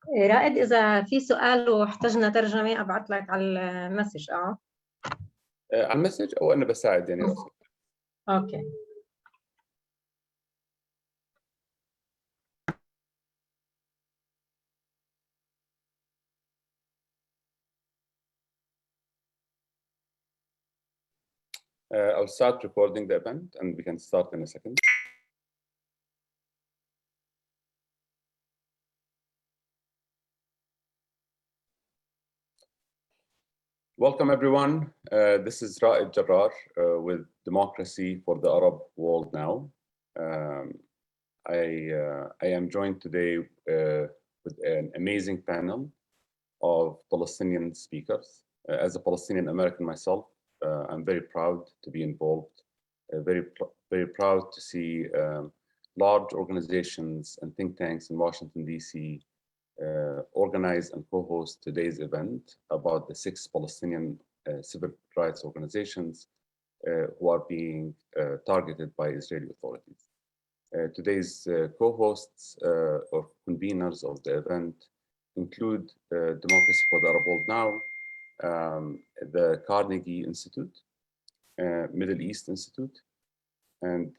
رائد إذا في سؤال واحتجنا ترجمة أبعت لك على المسج. على المسج أو أنا بساعد يعني راسل. أوكي. I'll start recording the event and we can start in a second. Welcome everyone. This is Raed Jarrar with Democracy for the Arab World Now. I am joined today with an amazing panel of Palestinian speakers. As a Palestinian American myself, I'm very proud to be involved, very proud to see large organizations and think tanks in Washington, D.C. Organize and co-host today's event about the 6 Palestinian civil rights organizations who are being targeted by Israeli authorities. Today's co-hosts or conveners of the event include Democracy for the Arab World Now, the Carnegie Institute, Middle East Institute, and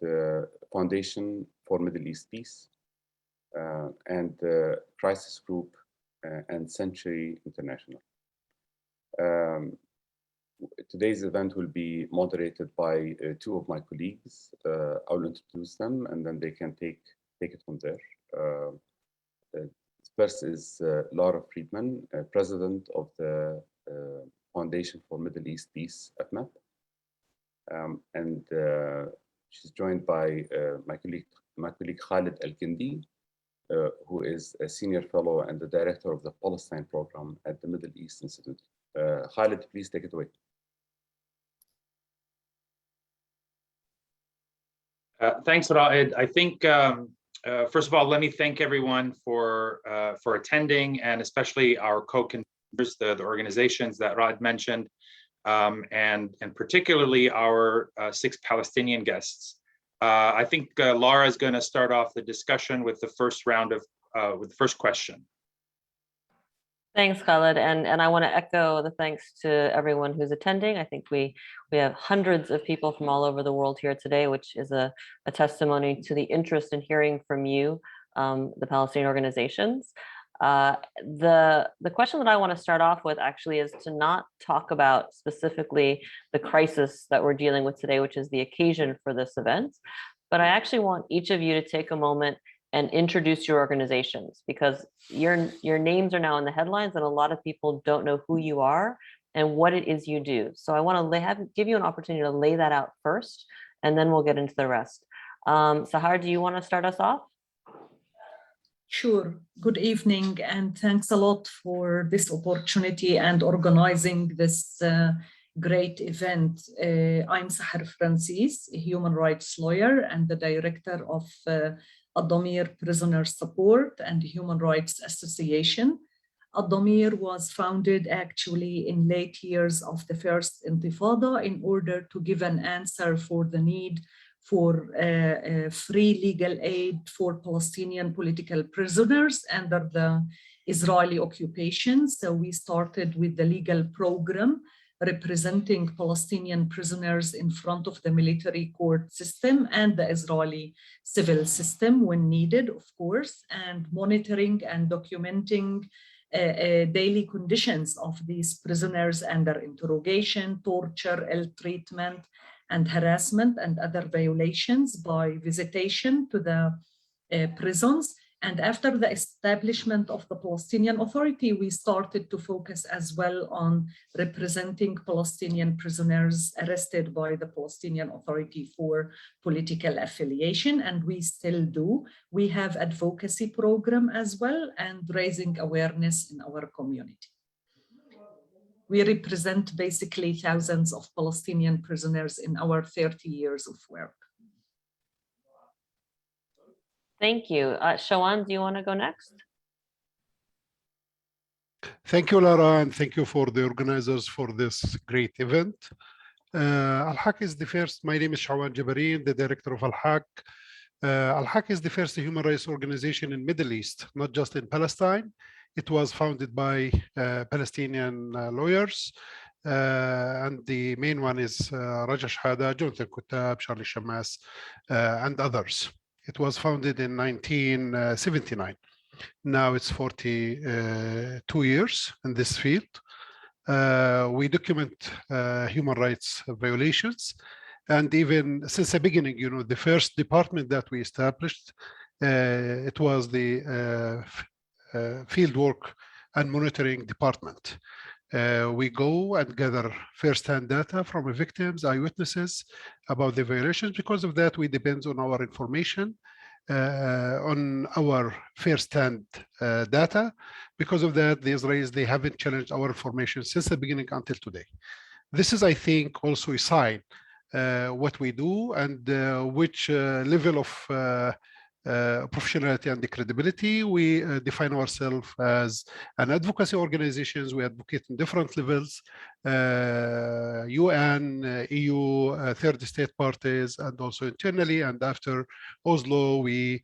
Foundation for Middle East Peace, and the Crisis Group and Century International. Today's event will be moderated by 2 of my colleagues. I'll introduce them and then they can take it from there. First is Laura Friedman, President of the Foundation for Middle East Peace, FMEP. And she's joined by my colleague Khaled Al-Kindi, who is a senior fellow and the director of the Palestine program at the Middle East Institute. Khaled, please take it away. Thanks, Raed. I think, first of all, let me thank everyone for attending, and especially our co-conveners, the organizations that Raed mentioned, and particularly our 6 Palestinian guests. I think Laura is going to start off the discussion with the first round of, with the first question. Thanks, Khaled, and I want to echo the thanks to everyone who's attending. I think we have hundreds of people from all over the world here today, which is a testimony to the interest in hearing from you, the Palestinian organizations. The question that I want to start off with actually is to not talk about specifically the crisis that we're dealing with today, which is the occasion for this event, but I actually want each of you to take a moment and introduce your organizations, because your names are now in the headlines and a lot of people don't know who you are and what it is you do. So I want to give you an opportunity to lay that out first, and then we'll get into the rest. Sahar, do you want to start us off? Sure. Good evening, and thanks a lot for this opportunity and organizing this great event. I'm Sahar Francis, a human rights lawyer and the director of Addameer Prisoner Support and Human Rights Association. Addameer was founded actually in late years of the first Intifada in order to give an answer for the need for free legal aid for Palestinian political prisoners under the Israeli occupation. So we started with the legal program representing Palestinian prisoners in front of the military court system and the Israeli civil system when needed, of course, and monitoring and documenting daily conditions of these prisoners under interrogation, torture, ill treatment, and harassment and other violations by visitation to the prisons. And after the establishment of the Palestinian Authority, we started to focus as well on representing Palestinian prisoners arrested by the Palestinian Authority for political affiliation, and we still do. We have advocacy program as well and raising awareness in our community. We represent basically thousands of Palestinian prisoners in our 30 years of work. Thank you. Shawan, do you want to go next? Thank you, Lara, and thank you for the organizers for this great event. Al-Haq is the first. My name is Shawan Jabarin, the director of Al-Haq. Al-Haq is the first human rights organization in Middle East, not just in Palestine. It was founded by Palestinian lawyers. And the main one is Raja Shahada, Jonathan Kuttab, Charlie Shammas, and others. It was founded in 1979. Now it's 42 years in this field. We document human rights violations. And even since the beginning, you know, the first department that we established, it was the Fieldwork and Monitoring Department. We go and gather first-hand data from the victims, eyewitnesses about the violations. Because of that, we depend on our information, on our first-hand data. Because of that, the Israelis, they haven't challenged our information since the beginning until today. This is, I think, also a sign what we do and which level of professionality and the credibility. We define ourselves as an advocacy organizations. We advocate in different levels, UN, EU, third state parties, and also internally. And after Oslo, we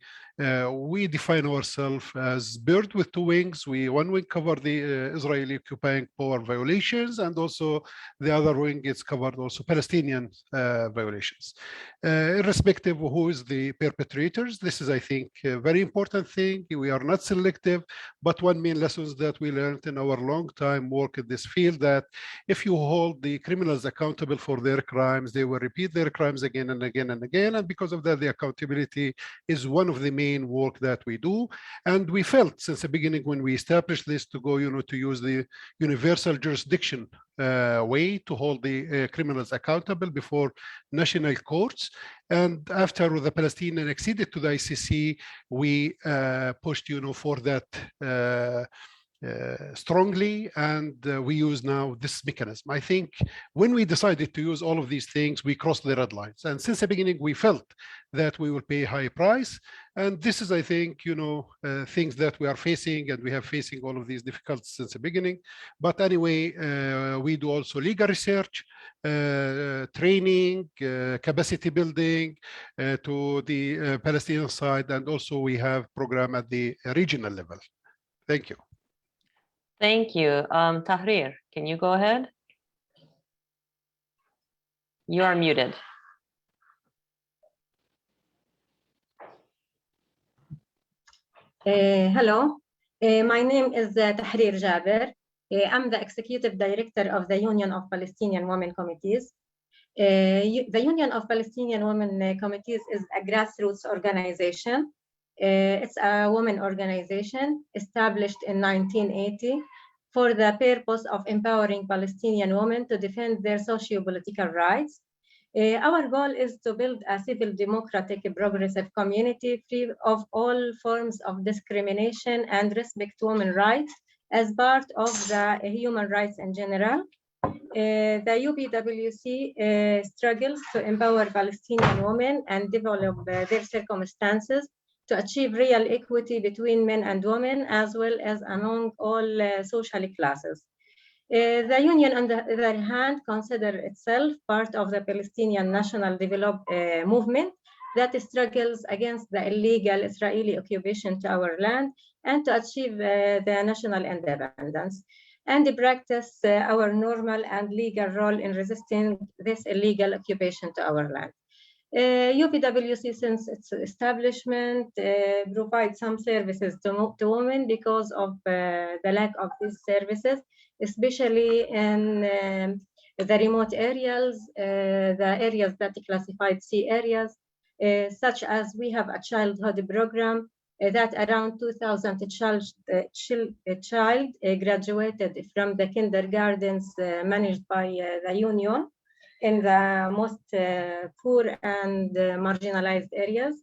define ourselves as bird with two wings. One wing cover the Israeli occupying power violations, and also the other wing is covered also Palestinian violations. Irrespective of who is the perpetrators, this is, I think, a very important thing. We are not selective, but one main lessons that we learned in our long time work in this field, that if you hold the criminals accountable for their crimes, they will repeat their crimes again and again and again. And because of that, the accountability is one of the main work that we do. And we felt since the beginning when we established this to go, you know, to use the universal jurisdiction way to hold the criminals accountable before national courts. And after the Palestinian acceded to the ICC, we pushed, you know, for that strongly, and we use now this mechanism. I think when we decided to use all of these things, we crossed the red lines. And since the beginning, we felt that we will pay a high price. And this is, I think, you know, things that we are facing, and we have facing all of these difficulties since the beginning. But anyway, we do also legal research, training, capacity building to the Palestinian side, and also we have program at the regional level. Thank you. Thank you. Tahreer, can you go ahead? You are muted. Hello, my name is Tahreer Jaber. I'm the Executive Director of the Union of Palestinian Women Committees. The Union of Palestinian Women Committees is a grassroots organization. It's a women organization established in 1980 for the purpose of empowering Palestinian women to defend their socio-political rights. Our goal is to build a civil, democratic, progressive community free of all forms of discrimination and respect women's rights as part of the human rights in general. The UPWC struggles to empower Palestinian women and develop their circumstances to achieve real equity between men and women, as well as among all social classes. The Union, on the other hand, considers itself part of the Palestinian National Development Movement that struggles against the illegal Israeli occupation to our land and to achieve the national independence, and practice our normal and legal role in resisting this illegal occupation to our land. UPWC, since its establishment, provides some services to women because of the lack of these services, especially in the remote areas, the areas that are classified C areas, such as we have a childhood program that around 2,000 child graduated from the kindergartens managed by the Union in the most poor and marginalized areas.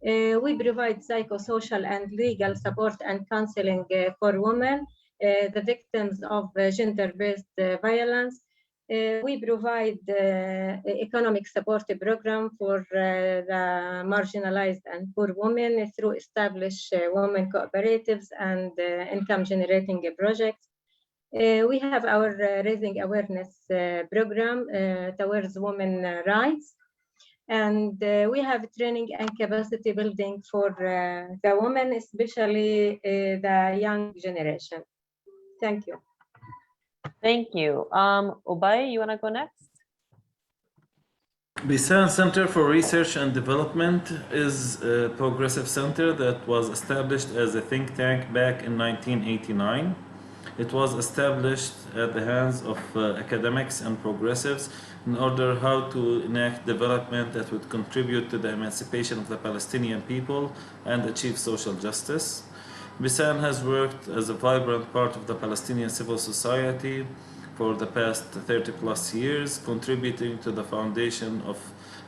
We provide psychosocial and legal support and counseling for women, the victims of gender-based violence. We provide economic support program for the marginalized and poor women through established women cooperatives and income-generating projects. We have our raising awareness program towards women's rights. And we have training and capacity building for the women, especially the young generation. Thank you. Thank you. Ubai, you want to go next? Bisan Center for Research and Development is a progressive center that was established as a think tank back in 1989. It was established at the hands of academics and progressives in order how to enact development that would contribute to the emancipation of the Palestinian people and achieve social justice. Bisan has worked as a vibrant part of the Palestinian civil society for the past 30 plus years, contributing to the foundation of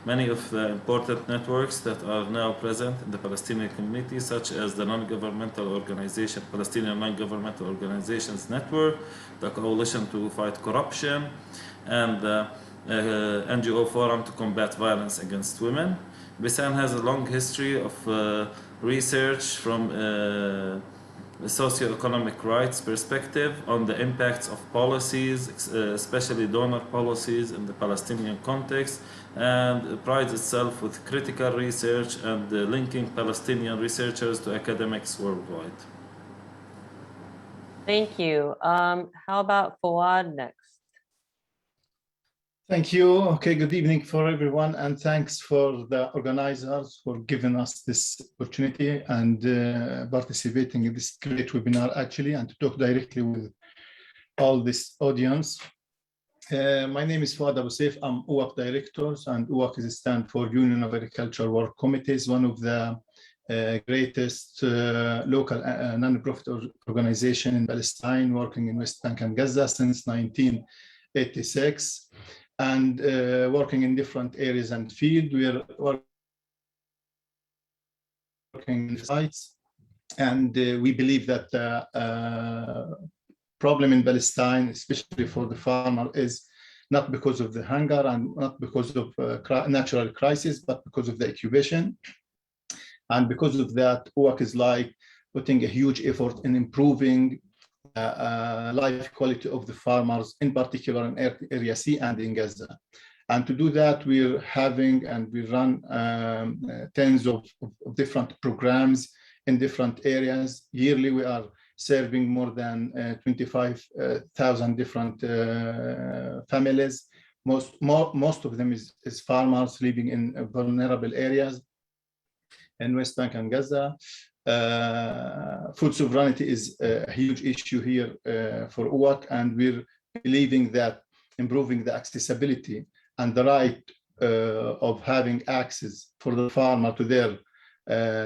many of the important networks that are now present in the Palestinian community, such as the non-governmental organization, Palestinian Non-Governmental Organizations Network, the Coalition to Fight Corruption, and the NGO Forum to Combat Violence Against Women. Bisan has a long history of research from a socioeconomic rights perspective on the impacts of policies, especially donor policies in the Palestinian context, and prides itself with critical research and linking Palestinian researchers to academics worldwide. Thank you. How about Fuad next? Thank you. Okay, good evening for everyone, and thanks for the organizers for giving us this opportunity and participating in this great webinar actually, and to talk directly with all this audience. My name is Fuad Abu Saif. I'm UAP Director, and UAP is a stand for Union of Agriculture Work Committees, one of the greatest local non-profit organization in Palestine, working in West Bank and Gaza since 1986. And working in different areas and field. We are working in sites, and we believe that the problem in Palestine, especially for the farmer, is not because of the hunger and not because of natural crisis, but because of the occupation. And because of that, UAC is like putting a huge effort in improving life quality of the farmers, in particular in Area C and in Gaza. And to do that, we're having and we run tens of different programs in different areas. Yearly, we are serving more than 25,000 different families. Most of them is farmers living in vulnerable areas in West Bank and Gaza. Food sovereignty is a huge issue here for UAC, and we're believing that improving the accessibility and the right of having access for the farmer to their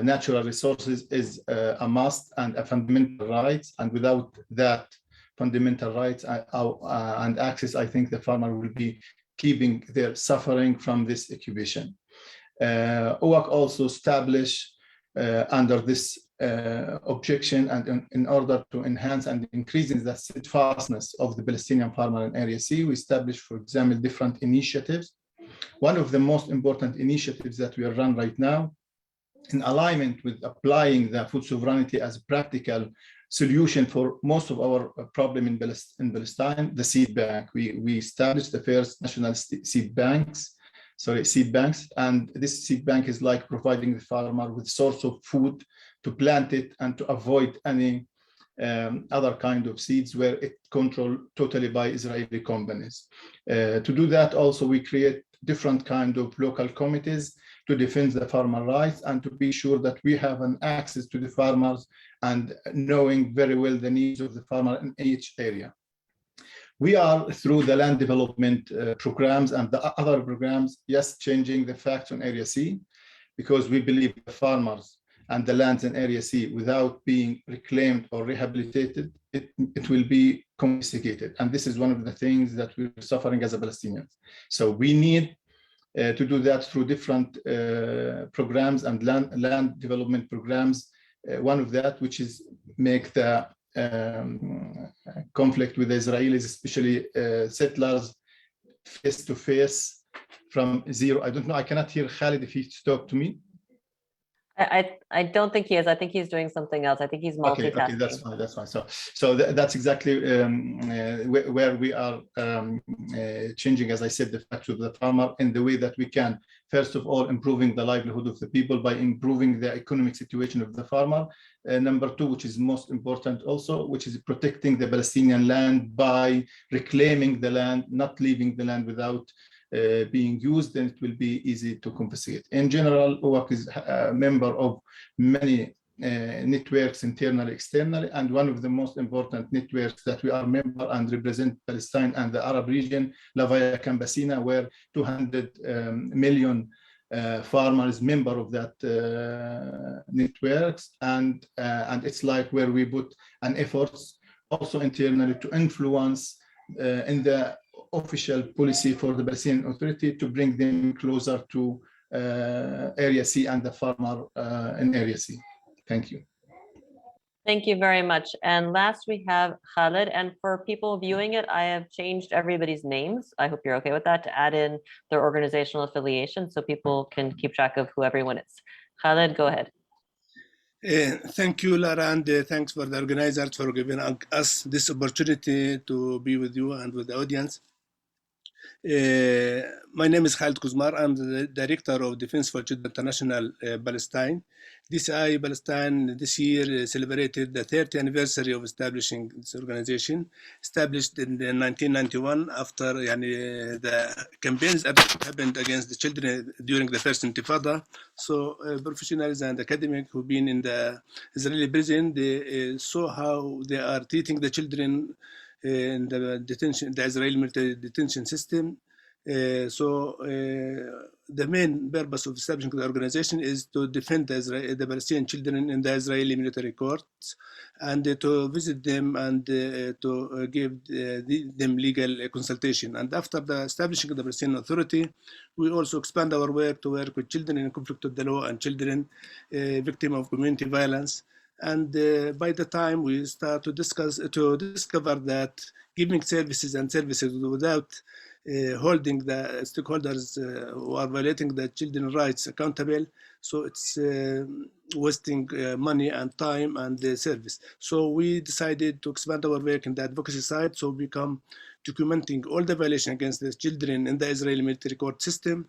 natural resources is a must and a fundamental right. And without that fundamental rights and access, I think the farmer will be keeping their suffering from this occupation. UAC also established under this objection and in order to enhance and increase the steadfastness of the Palestinian farmer in Area C, we established, for example, different initiatives. One of the most important initiatives that we are run right now, in alignment with applying the food sovereignty as a practical solution for most of our problem in Palestine, the seed bank. We established the first national seed banks, and this seed bank is like providing the farmer with source of food to plant it and to avoid any other kind of seeds where it's controlled totally by Israeli companies. To do that, also we create different kind of local committees to defend the farmer rights and to be sure that we have an access to the farmers and knowing very well the needs of the farmer in each area. We are, through the land development programs and the other programs, yes, changing the facts on Area C, because we believe the farmers and the lands in Area C, without being reclaimed or rehabilitated, it will be confiscated. And this is one of the things that we're suffering as a Palestinians. So we need to do that through different programs and land development programs. One of that, which is make the conflict with the Israelis, especially settlers, face to face from zero. I don't know, I cannot hear Khaled if he talk to me. I don't think he is. I think he's doing something else. I think he's multitasking. Okay, that's fine. That's fine. So that's exactly where we are changing, as I said, the facts of the farmer in the way that we can. First of all, improving the livelihood of the people by improving the economic situation of the farmer. Number two, which is most important also, which is protecting the Palestinian land by reclaiming the land, not leaving the land without being used, then it will be easy to compensate. In general, UAWC is a member of many networks internally, externally, and one of the most important networks that we are member and represent Palestine and the Arab region, La Via Campesina, where 200 million farmers member of that networks, and it's like where we put an efforts also internally to influence in the official policy for the Palestinian Authority to bring them closer to Area C and the farmer in Area C. Thank you. Thank you very much. And last we have Khaled. And for people viewing it, I have changed everybody's names. I hope you're okay with that, to add in their organizational affiliation so people can keep track of who everyone is. Khaled, go ahead. Thank you, Lara, and thanks for the organizers for giving us this opportunity to be with you and with the audience. My name is Khaled Quzmar. I'm the Director of Defense for Children International Palestine. DCI Palestine this year celebrated the 30th anniversary of establishing this organization, established in 1991 after the campaigns that happened against the children during the first Intifada. So professionals and academics who've been in the Israeli prison, they saw how they are treating the children in the detention, the Israeli military detention system. The main purpose of establishing the organization is to defend the Palestinian children in the Israeli military courts, and to visit them and to give them legal consultation. And after the establishing the Palestinian Authority, we also expand our work to work with children in conflict with the law and children victim of community violence. And by the time we start to discover that giving services without holding the stakeholders who are violating the children's rights accountable, so it's wasting money and time and service. So we decided to expand our work in the advocacy side, so we become documenting all the violations against the children in the Israeli military court system,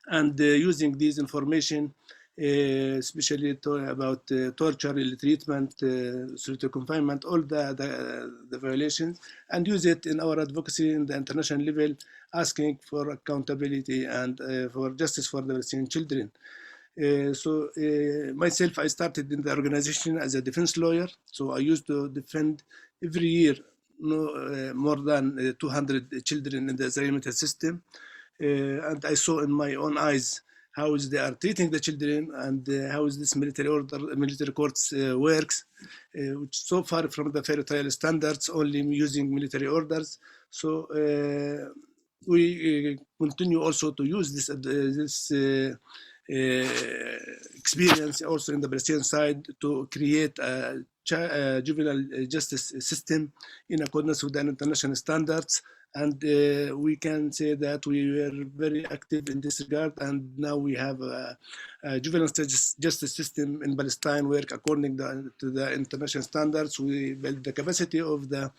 and using these information especially about torture, ill treatment, solitary confinement, all the violations, and use it in our advocacy in the international level, asking for accountability and for justice for the Palestinian children. Myself, I started in the organization as a defense lawyer, so I used to defend every year more than 200 children in the Israeli military system, and I saw in my own eyes how is they are treating the children, and how is this military courts works, which so far from the fair trial standards, only using military orders. So we continue also to use this experience also in the Palestinian side to create a juvenile justice system in accordance with the international standards. And we can say that we were very active in this regard, and now we have a juvenile justice system in Palestine work according to the international standards. We build the capacity of the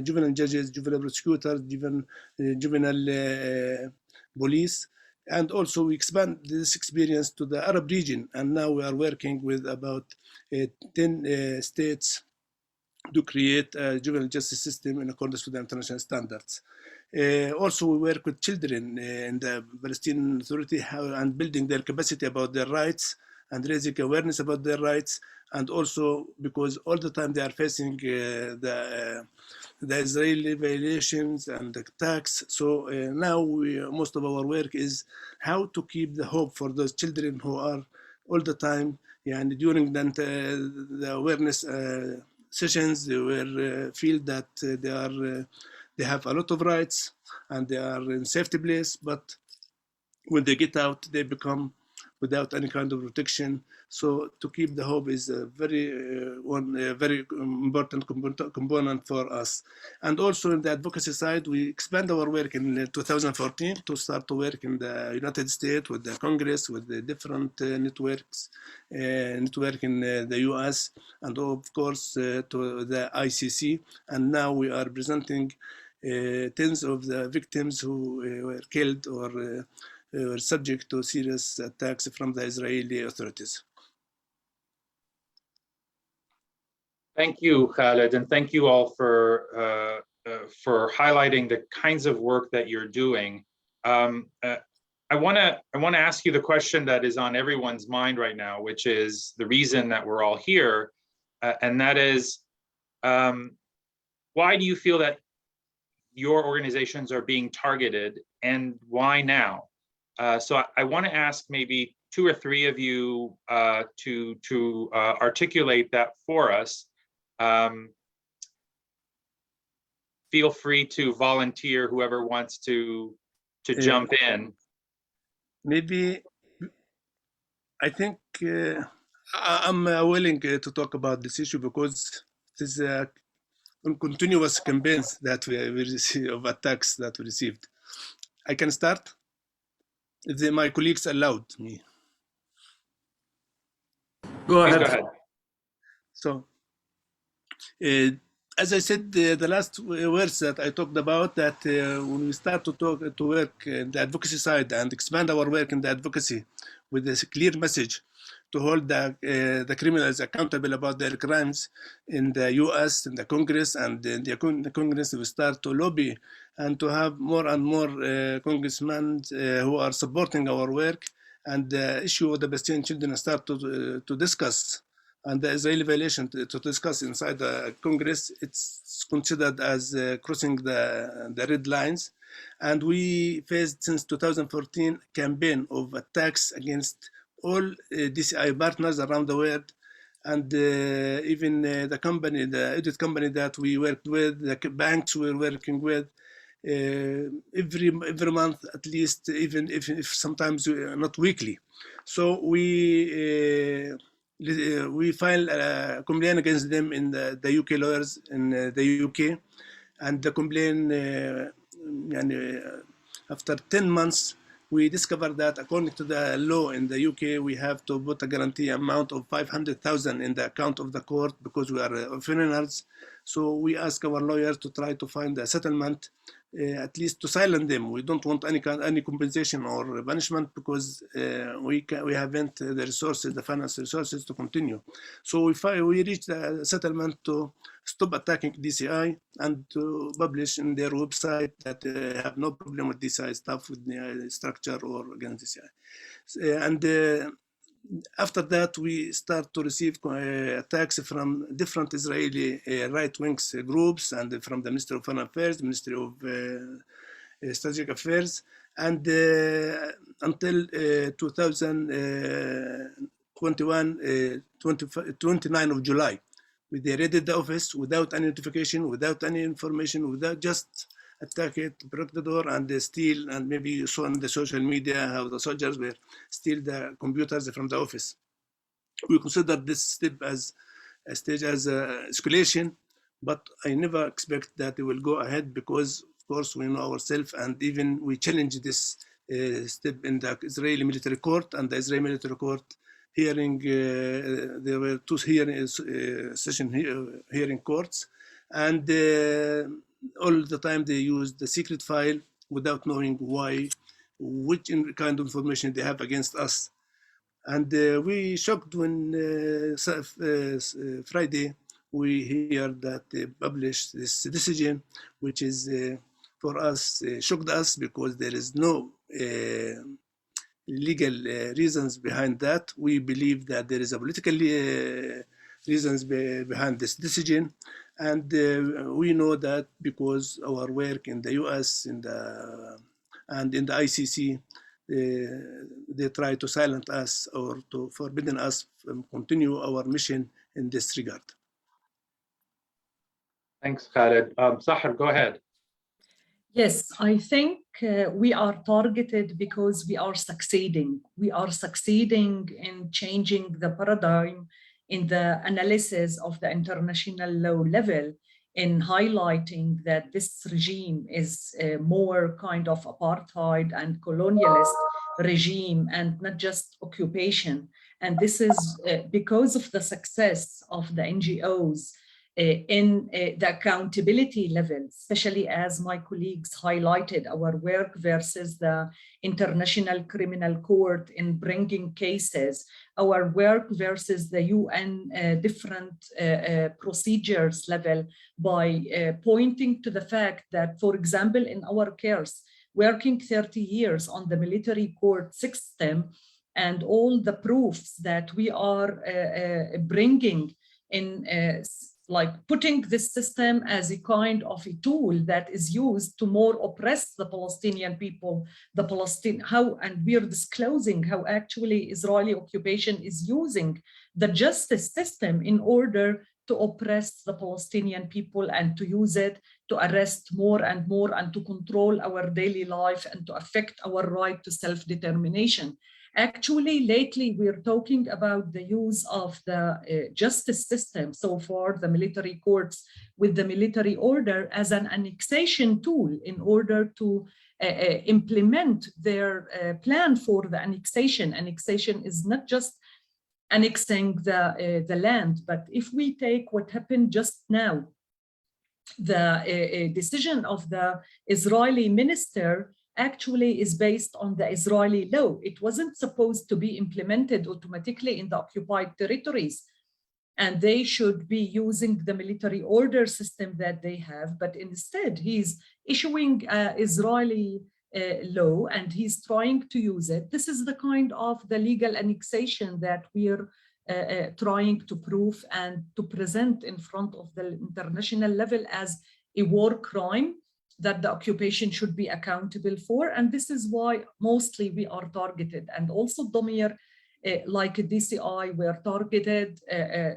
juvenile judges, juvenile prosecutors, juvenile police, and also we expand this experience to the Arab region, and now we are working with about 10 states to create a juvenile justice system in accordance with the international standards. Also, we work with children in the Palestinian Authority and building their capacity about their rights and raising awareness about their rights, and also because all the time they are facing the Israeli violations and attacks. So now most of our work is how to keep the hope for those children who are all the time, and during the awareness sessions, they will feel that they have a lot of rights and they are in safety place, but when they get out, they become without any kind of protection. So to keep the hope is a very very important component for us. And also in the advocacy side, we expand our work in 2014 to start to work in the United States with the Congress, with the different networks, network in the US, and of course to the ICC. And now we are presenting tens of the victims who were killed or were subject to serious attacks from the Israeli authorities. Thank you, Khaled, and thank you all for highlighting the kinds of work that you're doing. I want to ask you the question that is on everyone's mind right now, which is the reason that we're all here, and that is, why do you feel that your organizations are being targeted, and why now? So I want to ask maybe 2 or 3 of you to articulate that for us. Feel free to volunteer, whoever wants to jump in. Maybe I think I'm willing to talk about this issue because it is a continuous campaigns that we receive of attacks that we received. I can start if my colleagues allowed me. Go ahead. Please go ahead. So, as I said, the last words that I talked about, that when we start to work in the advocacy side and expand our work in the advocacy with this clear message to hold the criminals accountable about their crimes in the US, in the Congress, and in the Congress, we start to lobby and to have more and more congressmen who are supporting our work, and the issue of the Palestinian children start to discuss, and the Israeli violation to discuss inside the Congress. It's considered as crossing the red lines. And we faced since 2014 campaign of attacks against all DCI partners around the world, and even the company, the audit company that we worked with, the banks we were working with, every month at least, even if sometimes not weekly. So we file a complaint against them in the UK lawyers in the UK, and the complaint after 10 months we discovered that according to the law in the UK, we have to put a guarantee amount of 500,000 in the account of the court because we are foreigners. So we ask our lawyers to try to find a settlement, at least to silence them. We don't want any compensation or punishment because we haven't the resources, the financial resources to continue. So we reached a settlement to stop attacking DCI and to publish in their website that they have no problem with DCI stuff, with the structure or against DCI. And after that, we start to receive attacks from different Israeli right-wing groups and from the Ministry of Foreign Affairs, the Ministry of Strategic Affairs, and until 29 of July. They raided the office without any notification, without any information, without just attack it, break the door, and they steal. And maybe you saw on the social media how the soldiers were steal the computers from the office. We consider this step as a stage as escalation, but I never expect that it will go ahead because, of course, we know ourselves, and even we challenge this step in the Israeli military court, and the Israeli military court hearing, there were 2 hearing courts, and all the time they used the secret file without knowing why, which kind of information they have against us. And we shocked when Friday we hear that they published this decision, which is for us, shocked us because there is no legal reasons behind that. We believe that there is a political reasons behind this decision, and we know that because our work in the US and in the ICC, they try to silence us or to forbidden us from continue our mission in this regard. Thanks, Khaled. Sahar, go ahead. Yes, I think we are targeted because we are succeeding. We are succeeding in changing the paradigm in the analysis of the international law level, in highlighting that this regime is more kind of apartheid and colonialist regime and not just occupation. And this is because of the success of the NGOs in the accountability level, especially as my colleagues highlighted, our work versus the International Criminal Court in bringing cases, our work versus the UN different procedures level by pointing to the fact that, for example, in our case, working 30 years on the military court system and all the proofs that we are bringing in like putting this system as a kind of a tool that is used to more oppress the Palestinian people, and we're disclosing how actually Israeli occupation is using the justice system in order to oppress the Palestinian people and to use it to arrest more and more and to control our daily life and to affect our right to self-determination. Actually, lately, we're talking about the use of the justice system, so far the military courts with the military order as an annexation tool in order to implement their plan for the annexation. Annexation is not just annexing the land, but if we take what happened just now, the decision of the Israeli minister actually is based on the Israeli law. It wasn't supposed to be implemented automatically in the occupied territories, and they should be using the military order system that they have, but instead he's issuing Israeli law and he's trying to use it. This is the kind of the legal annexation that we're trying to prove and to present in front of the international level as a war crime that the occupation should be accountable for. And this is why mostly we are targeted. And also Addameer, like DCI, were targeted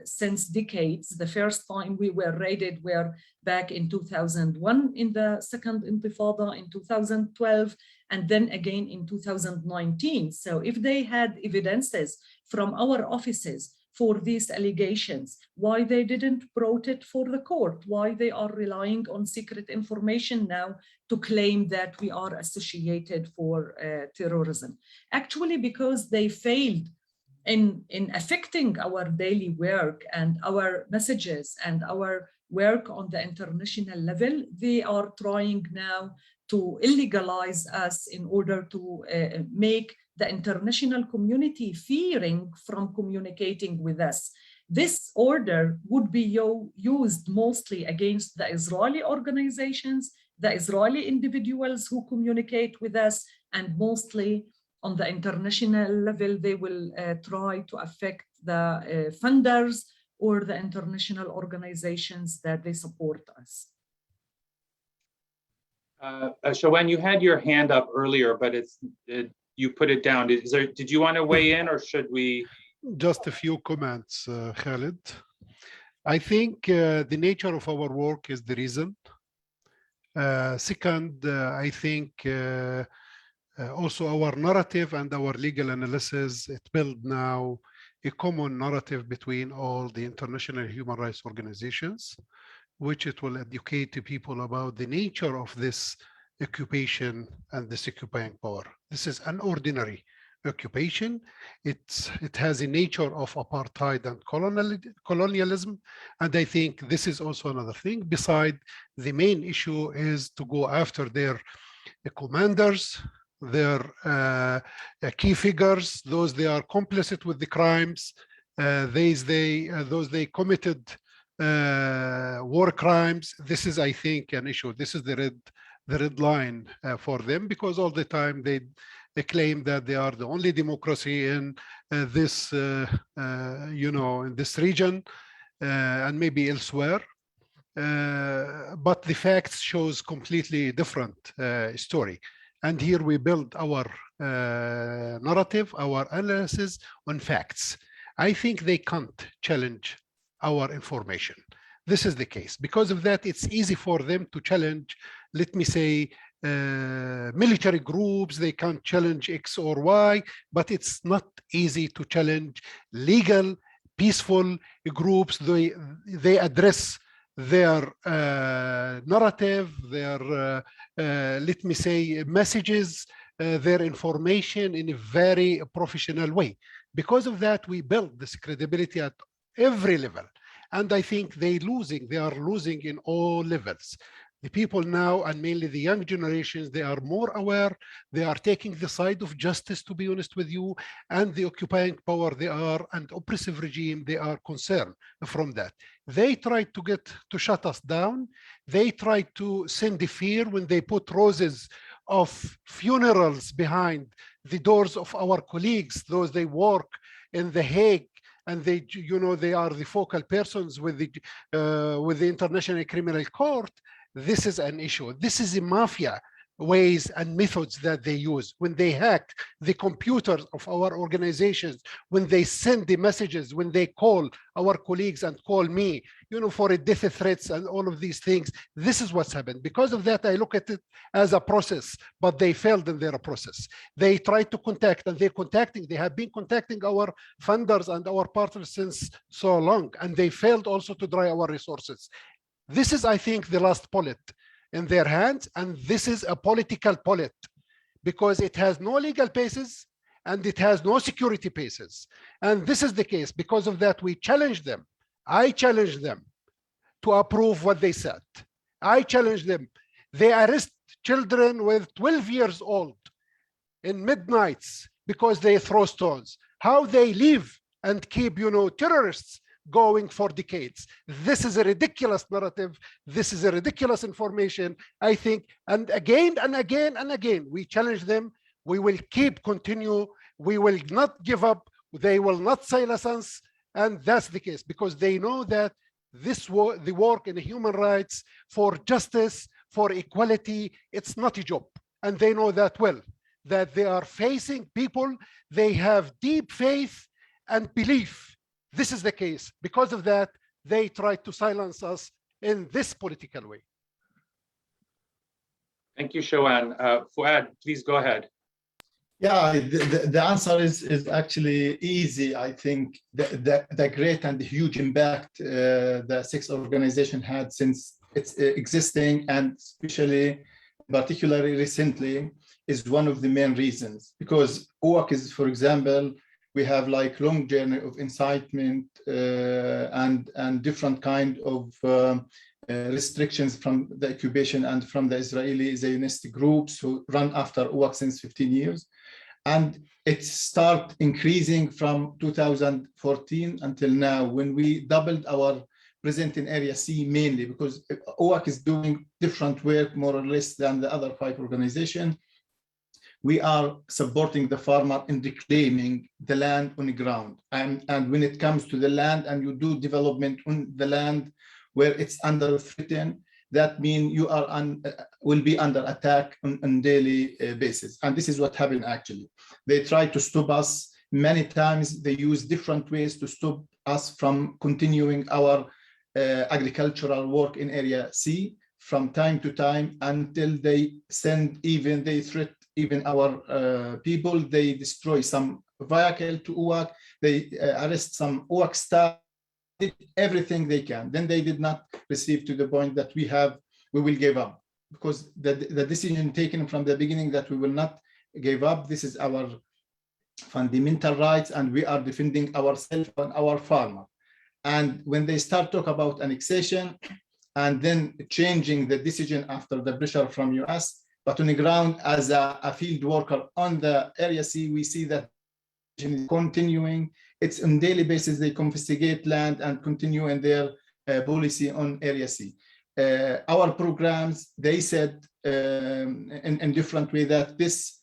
since decades. The first time we were raided were back in 2001 in the second Intifada, in 2012, and then again in 2019. So if they had evidences from our offices for these allegations, why they didn't brought it for the court, why they are relying on secret information now to claim that we are associated for terrorism. Actually, because they failed in affecting our daily work and our messages and our work on the international level, they are trying now to illegalize us in order to make the international community fearing from communicating with us. This order would be used mostly against the Israeli organizations, the Israeli individuals who communicate with us, and mostly on the international level, they will try to affect the funders or the international organizations that they support us. Shawan, you had your hand up earlier, but you put it down. Did you want to weigh in, or should we? Just a few comments, Khaled. I think the nature of our work is the reason. Second, I think also our narrative and our legal analysis, it builds now a common narrative between all the international human rights organizations, which it will educate the people about the nature of this occupation and this occupying power. This is an ordinary occupation. It has a nature of apartheid and colonialism. And I think this is also another thing. Beside, the main issue is to go after their commanders, their key figures, those they are complicit with the crimes, those they committed war crimes. This is, I think, an issue. This is the red line for them, because all the time they claim that they are the only democracy in this, in this region and maybe elsewhere. But the facts shows completely different story. And here we build our narrative, our analysis on facts. I think they can't challenge our information. This is the case. Because of that, it's easy for them to challenge, let me say, military groups, they can't challenge X or Y, but it's not easy to challenge legal, peaceful groups. They address their narrative, their, let me say, messages, their information in a very professional way. Because of that, we build this credibility at every level. And I think they are losing in all levels. The people now, and mainly the young generations, they are more aware. They are taking the side of justice, to be honest with you, and the occupying power and oppressive regime, they are concerned from that. They tried to shut us down. They tried to send the fear when they put roses of funerals behind the doors of our colleagues, those they work in The Hague, and they, they are the focal persons with the International Criminal Court. This is an issue. This is a mafia ways and methods that they use when they hack the computers of our organizations, when they send the messages, when they call our colleagues and call me, for a death threats and all of these things. This is what's happened. Because of that, I look at it as a process, but they failed in their process. They tried to contact, and they have been contacting our funders and our partners since so long, and they failed also to dry our resources. This is, I think, the last bullet in their hands, and this is a political bullet because it has no legal basis and it has no security basis. And this is the case. Because of that, we challenge them. I challenge them to approve what they said. I challenge them. They arrest children with 12 years old in midnights because they throw stones. How they live and keep, terrorists going for decades. This is a ridiculous narrative. This is a ridiculous information, I think. And again and again and again, we challenge them. We will continue. We will not give up. They will not silence us. And that's the case because they know that the work in human rights, for justice, for equality, it's not a job. And they know that well, that they are facing people. They have deep faith and belief. This is the case. Because of that, they try to silence us in this political way. Thank you, Shawan. Fuad, please go ahead. Yeah, the answer is actually easy. I think the great and huge impact the six organization had since it's existing, and particularly recently, is one of the main reasons. Because UAWC is, for example, we have like long journey of incitement and different kind of restrictions from the occupation and from the Israeli Zionist groups who run after UAWC since 15 years. And it started increasing from 2014 until now, when we doubled our presence in Area C, mainly because UAWC is doing different work more or less than the other 5 organizations. We are supporting the farmer in reclaiming the land on the ground. And when it comes to the land and you do development on the land where it's under threat, that means you are will be under attack on daily basis. And this is what happened actually. They tried to stop us many times. They use different ways to stop us from continuing our agricultural work in Area C from time to time until they threat even our people. They destroy some vehicle to UAWC. They arrest some UAWC staff, did everything they can. Then they did not receive to the point that we will give up, because the decision taken from the beginning that we will not give up. This is our fundamental rights, and we are defending ourselves and our farmer. And when they start talk about annexation and then changing the decision after the pressure from US, but on the ground as a field worker on the Area C, we see that continuing. It's on daily basis, they confiscate land and continue in their policy on Area C. Our programs, they said in different way that this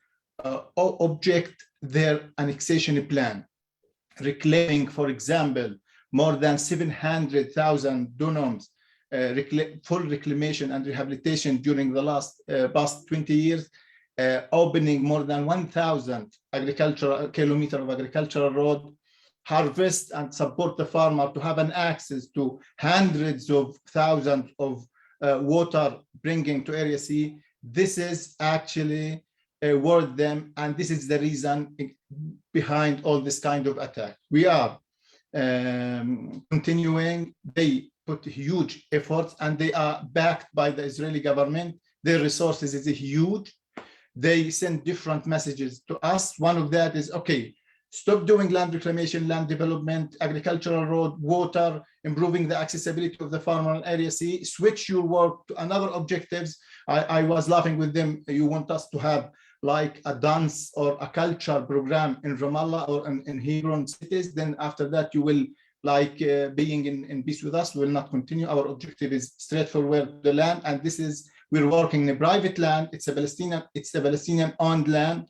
object their annexation plan, reclaiming, for example, more than 700,000 dunums, full reclamation and rehabilitation during the past 20 years, opening more than 1,000 kilometers of agricultural road, harvest and support the farmer to have an access to hundreds of thousands of water bringing to Area C. this is actually worth them, and this is the reason behind all this kind of attack. We are continuing. They put huge efforts, and they are backed by the Israeli government. Their resources is huge. They send different messages to us. One of that is, okay, stop doing land reclamation, land development, agricultural road, water, improving the accessibility of the farmer area. See, switch your work to another objectives. I was laughing with them. You want us to have like a dance or a culture program in Ramallah or in Hebron cities. Then after that, you will like being in peace with us. We will not continue. Our objective is straightforward, the land. And this is, we're working in a private land. It's a Palestinian owned land.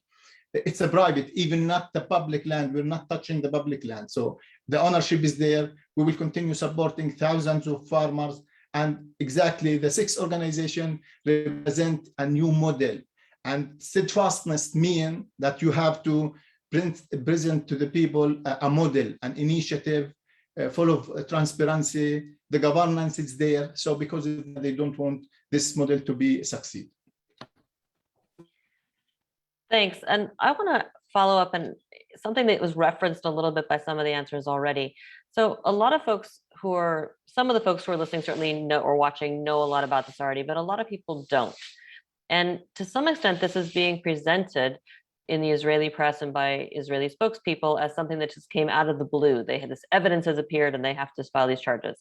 It's a private, even not the public land. We're not touching the public land. So the ownership is there. We will continue supporting thousands of farmers. And exactly the 6 organizations represent a new model. And steadfastness means that you have to present to the people a model, an initiative full of transparency. The governance is there. So because they don't want this model to be succeed. Thanks. And I want to follow up on something that was referenced a little bit by some of the answers already. So a lot of folks some of the folks who are listening certainly know or watching know a lot about this already, but a lot of people don't. And to some extent, this is being presented in the Israeli press and by Israeli spokespeople as something that just came out of the blue. They had this evidence has appeared and they have to file these charges.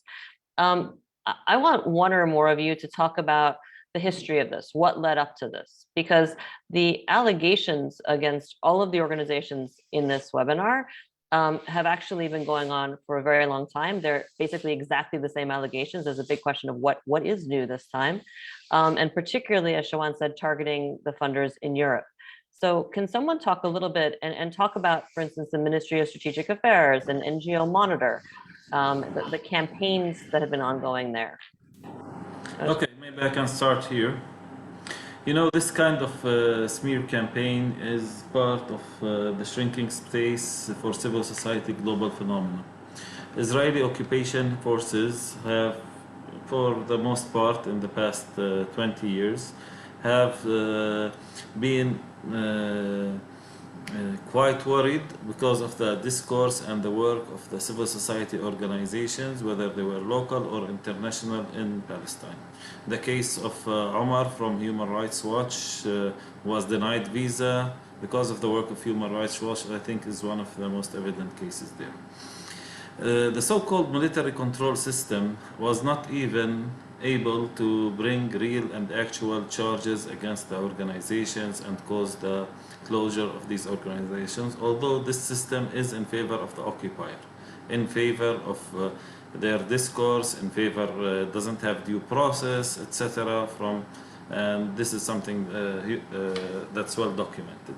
I want one or more of you to talk about the history of this, what led up to this, because the allegations against all of the organizations in this webinar have actually been going on for a very long time. They're basically exactly the same allegations. There's a big question of what is new this time, and particularly, as Shawan said, targeting the funders in Europe. So can someone talk a little bit and talk about, for instance, the Ministry of Strategic Affairs and NGO Monitor, the campaigns that have been ongoing there? Okay, maybe I can start here. You know, this kind of smear campaign is part of the shrinking space for civil society global phenomenon. Israeli occupation forces have, for the most part in the past 20 years, have been quite worried because of the discourse and the work of the civil society organizations, whether they were local or international in Palestine. The case of Omar from Human Rights Watch was denied visa because of the work of Human Rights Watch. I think is one of the most evident cases there. The so-called military control system was not even able to bring real and actual charges against the organizations and cause the closure of these organizations, although this system is in favor of the occupier, in favor of their discourse, in favor doesn't have due process, etc. And this is something that's well documented.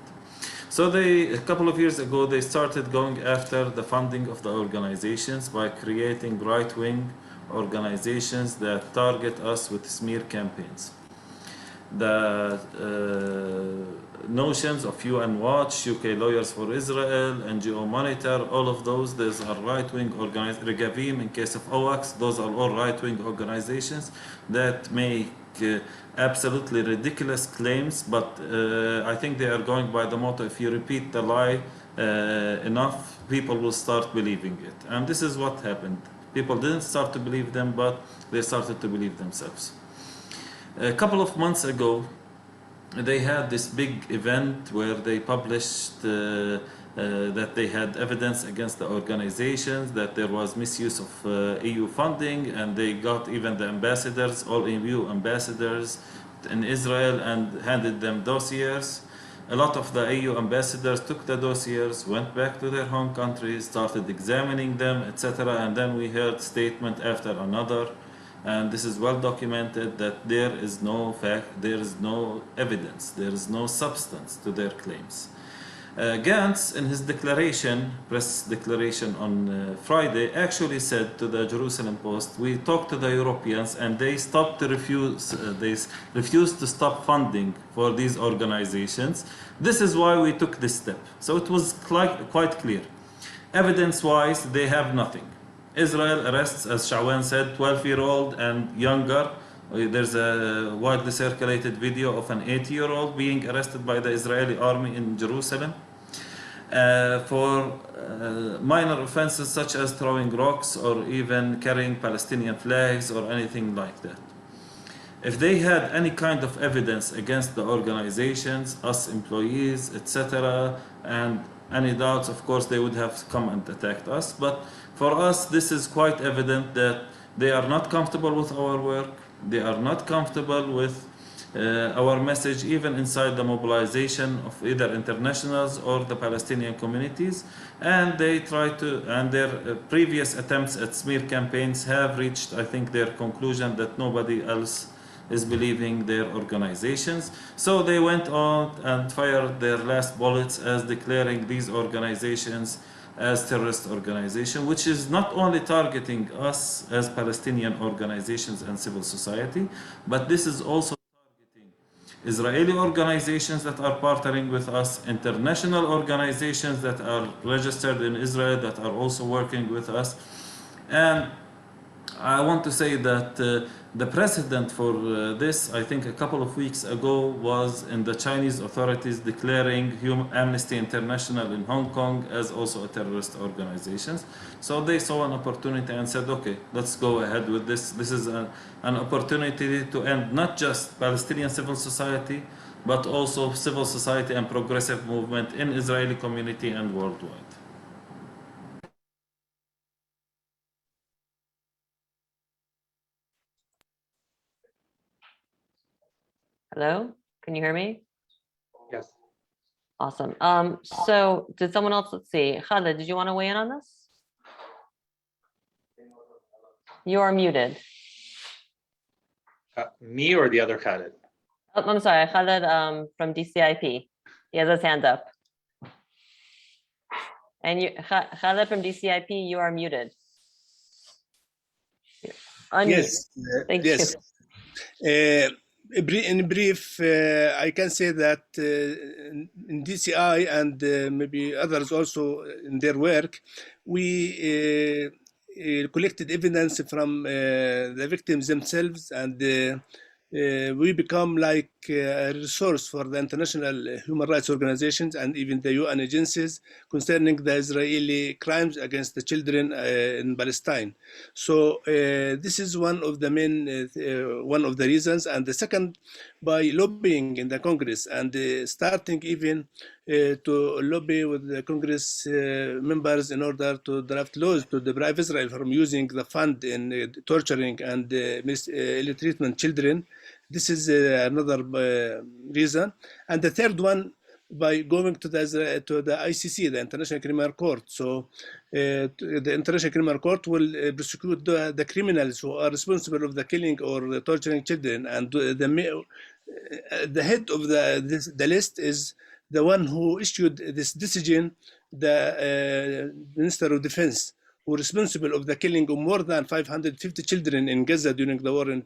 So a couple of years ago, they started going after the funding of the organizations by creating right-wing organizations that target us with smear campaigns. The notions of UN Watch, UK Lawyers for Israel, NGO Monitor, all of those are right-wing organizations. Regavim, in case of OAX, those are all right-wing organizations that make absolutely ridiculous claims, but I think they are going by the motto, if you repeat the lie enough, people will start believing it. And this is what happened. People didn't start to believe them, but they started to believe themselves. A couple of months ago, they had this big event where they published that they had evidence against the organizations, that there was misuse of EU funding, and they got even the ambassadors, all EU ambassadors in Israel, and handed them dossiers. A lot of the EU ambassadors took the dossiers, went back to their home countries, started examining them, etc. And then we heard statement after another. And this is well documented that there is no fact, there is no evidence, there is no substance to their claims. Gantz, in his declaration, press declaration on Friday, actually said to the Jerusalem Post, we talked to the Europeans and they refused to stop funding for these organizations. This is why we took this step. So it was quite clear. Evidence-wise, they have nothing. Israel arrests, as Shawan said, 12-year-old and younger There's a widely circulated video of an 80-year-old being arrested by the Israeli army in Jerusalem for minor offenses such as throwing rocks or even carrying Palestinian flags or anything like that. If they had any kind of evidence against the organizations, us employees, etc., and any doubts, of course, they would have come and attacked us. But for us, this is quite evident that they are not comfortable with our work. They are not comfortable with our message, even inside the mobilization of either internationals or the Palestinian communities. And they try to, and their previous attempts at smear campaigns have reached, I think, their conclusion that nobody else is believing their organizations. So they went on and fired their last bullets as declaring these organizations as terrorist organization, which is not only targeting us as Palestinian organizations and civil society, but this is also targeting Israeli organizations that are partnering with us, international organizations that are registered in Israel that are also working with us. And I want to say that the precedent for this, I think a couple of weeks ago, was in the Chinese authorities declaring Amnesty International in Hong Kong as also a terrorist organization. So they saw an opportunity and said, okay, let's go ahead with this. This is an opportunity to end not just Palestinian civil society, but also civil society and progressive movement in Israeli community and worldwide. Hello, can you hear me? Yes. Awesome. So did someone else, let's see, Khaled, did you want to weigh in on this? You are muted. Me or the other Khaled? Oh, I'm sorry, Khaled from DCIP. He has his hand up. And you, Khaled from DCIP, you are muted. Unmute. Yes. Thank yes. you. In brief, I can say that in DCI and maybe others also in their work, we collected evidence from the victims themselves, and we become like a resource for the international human rights organizations and even the UN agencies concerning the Israeli crimes against the children in Palestine. So this is one of the main, one of the reasons. And the second, by lobbying in the Congress and starting even to lobby with the Congress members in order to draft laws to deprive Israel from using the fund in torturing and ill-treatment children. This is another reason. And the third one, by going to the ICC, the International Criminal Court. So the International Criminal Court will prosecute the criminals who are responsible of the killing or the torturing children. And the head of the list is the one who issued this decision, the Minister of Defense, who is responsible of the killing of more than 550 children in Gaza during the war in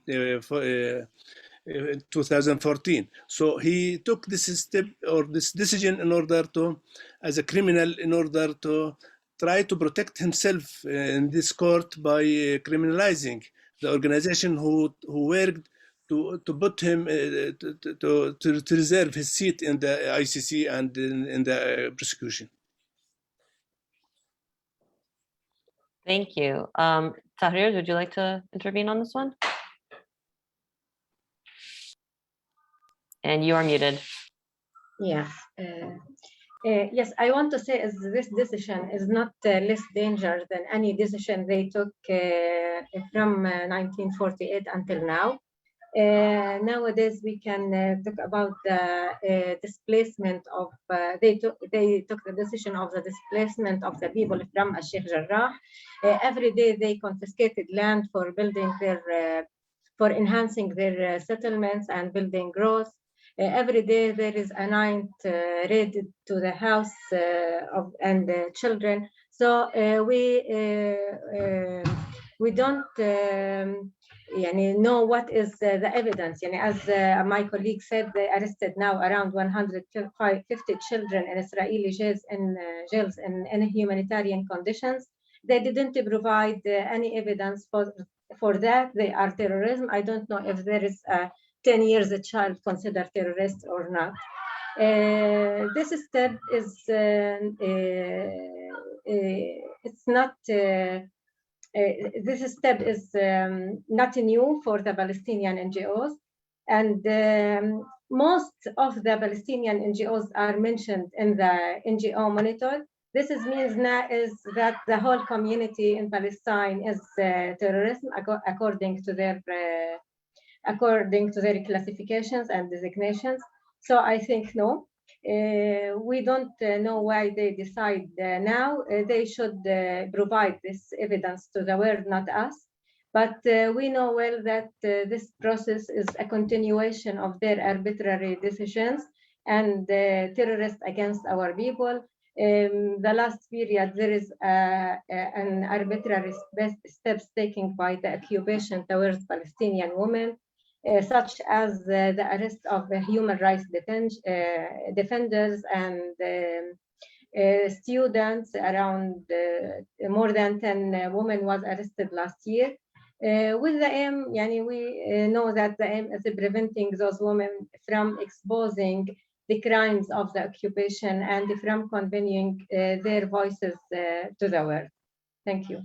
2014. So he took this step or this decision in order to, as a criminal, in order to try to protect himself in this court by criminalizing the organization who worked to put him to reserve his seat in the ICC and in the prosecution. Thank you. Tahreer, would you like to intervene on this one? And you are muted. Yes. Yes, I want to say is this decision is not less dangerous than any decision they took from 1948 until now. Nowadays, we can talk about the displacement of, they took the decision of the displacement of the people from Sheikh Jarrah. Every day they confiscated land for building their, for enhancing their settlements and building growth. Every day there is a night raid to the house and the children. So we don't know what is the evidence. As my colleague said, they arrested now around 150 children in Israeli jails in humanitarian conditions. They didn't provide any evidence for that they are terrorism. I don't know if there is a 10 years a child considered terrorist or not. This step is it's not. This step is not new for the Palestinian NGOs, and most of the Palestinian NGOs are mentioned in the NGO monitor. This means now is that the whole community in Palestine is terrorism according to their classifications and designations. So I think no. We don't know why they decide now. They should provide this evidence to the world, not us. But we know well that this process is a continuation of their arbitrary decisions and terrorists against our people. The last period, there is an arbitrary steps taken by the occupation towards Palestinian women, such as the arrest of human rights defenders and students. Around more than 10 women was arrested last year. With the aim, we know that the aim is preventing those women from exposing the crimes of the occupation and from convening their voices to the world. Thank you.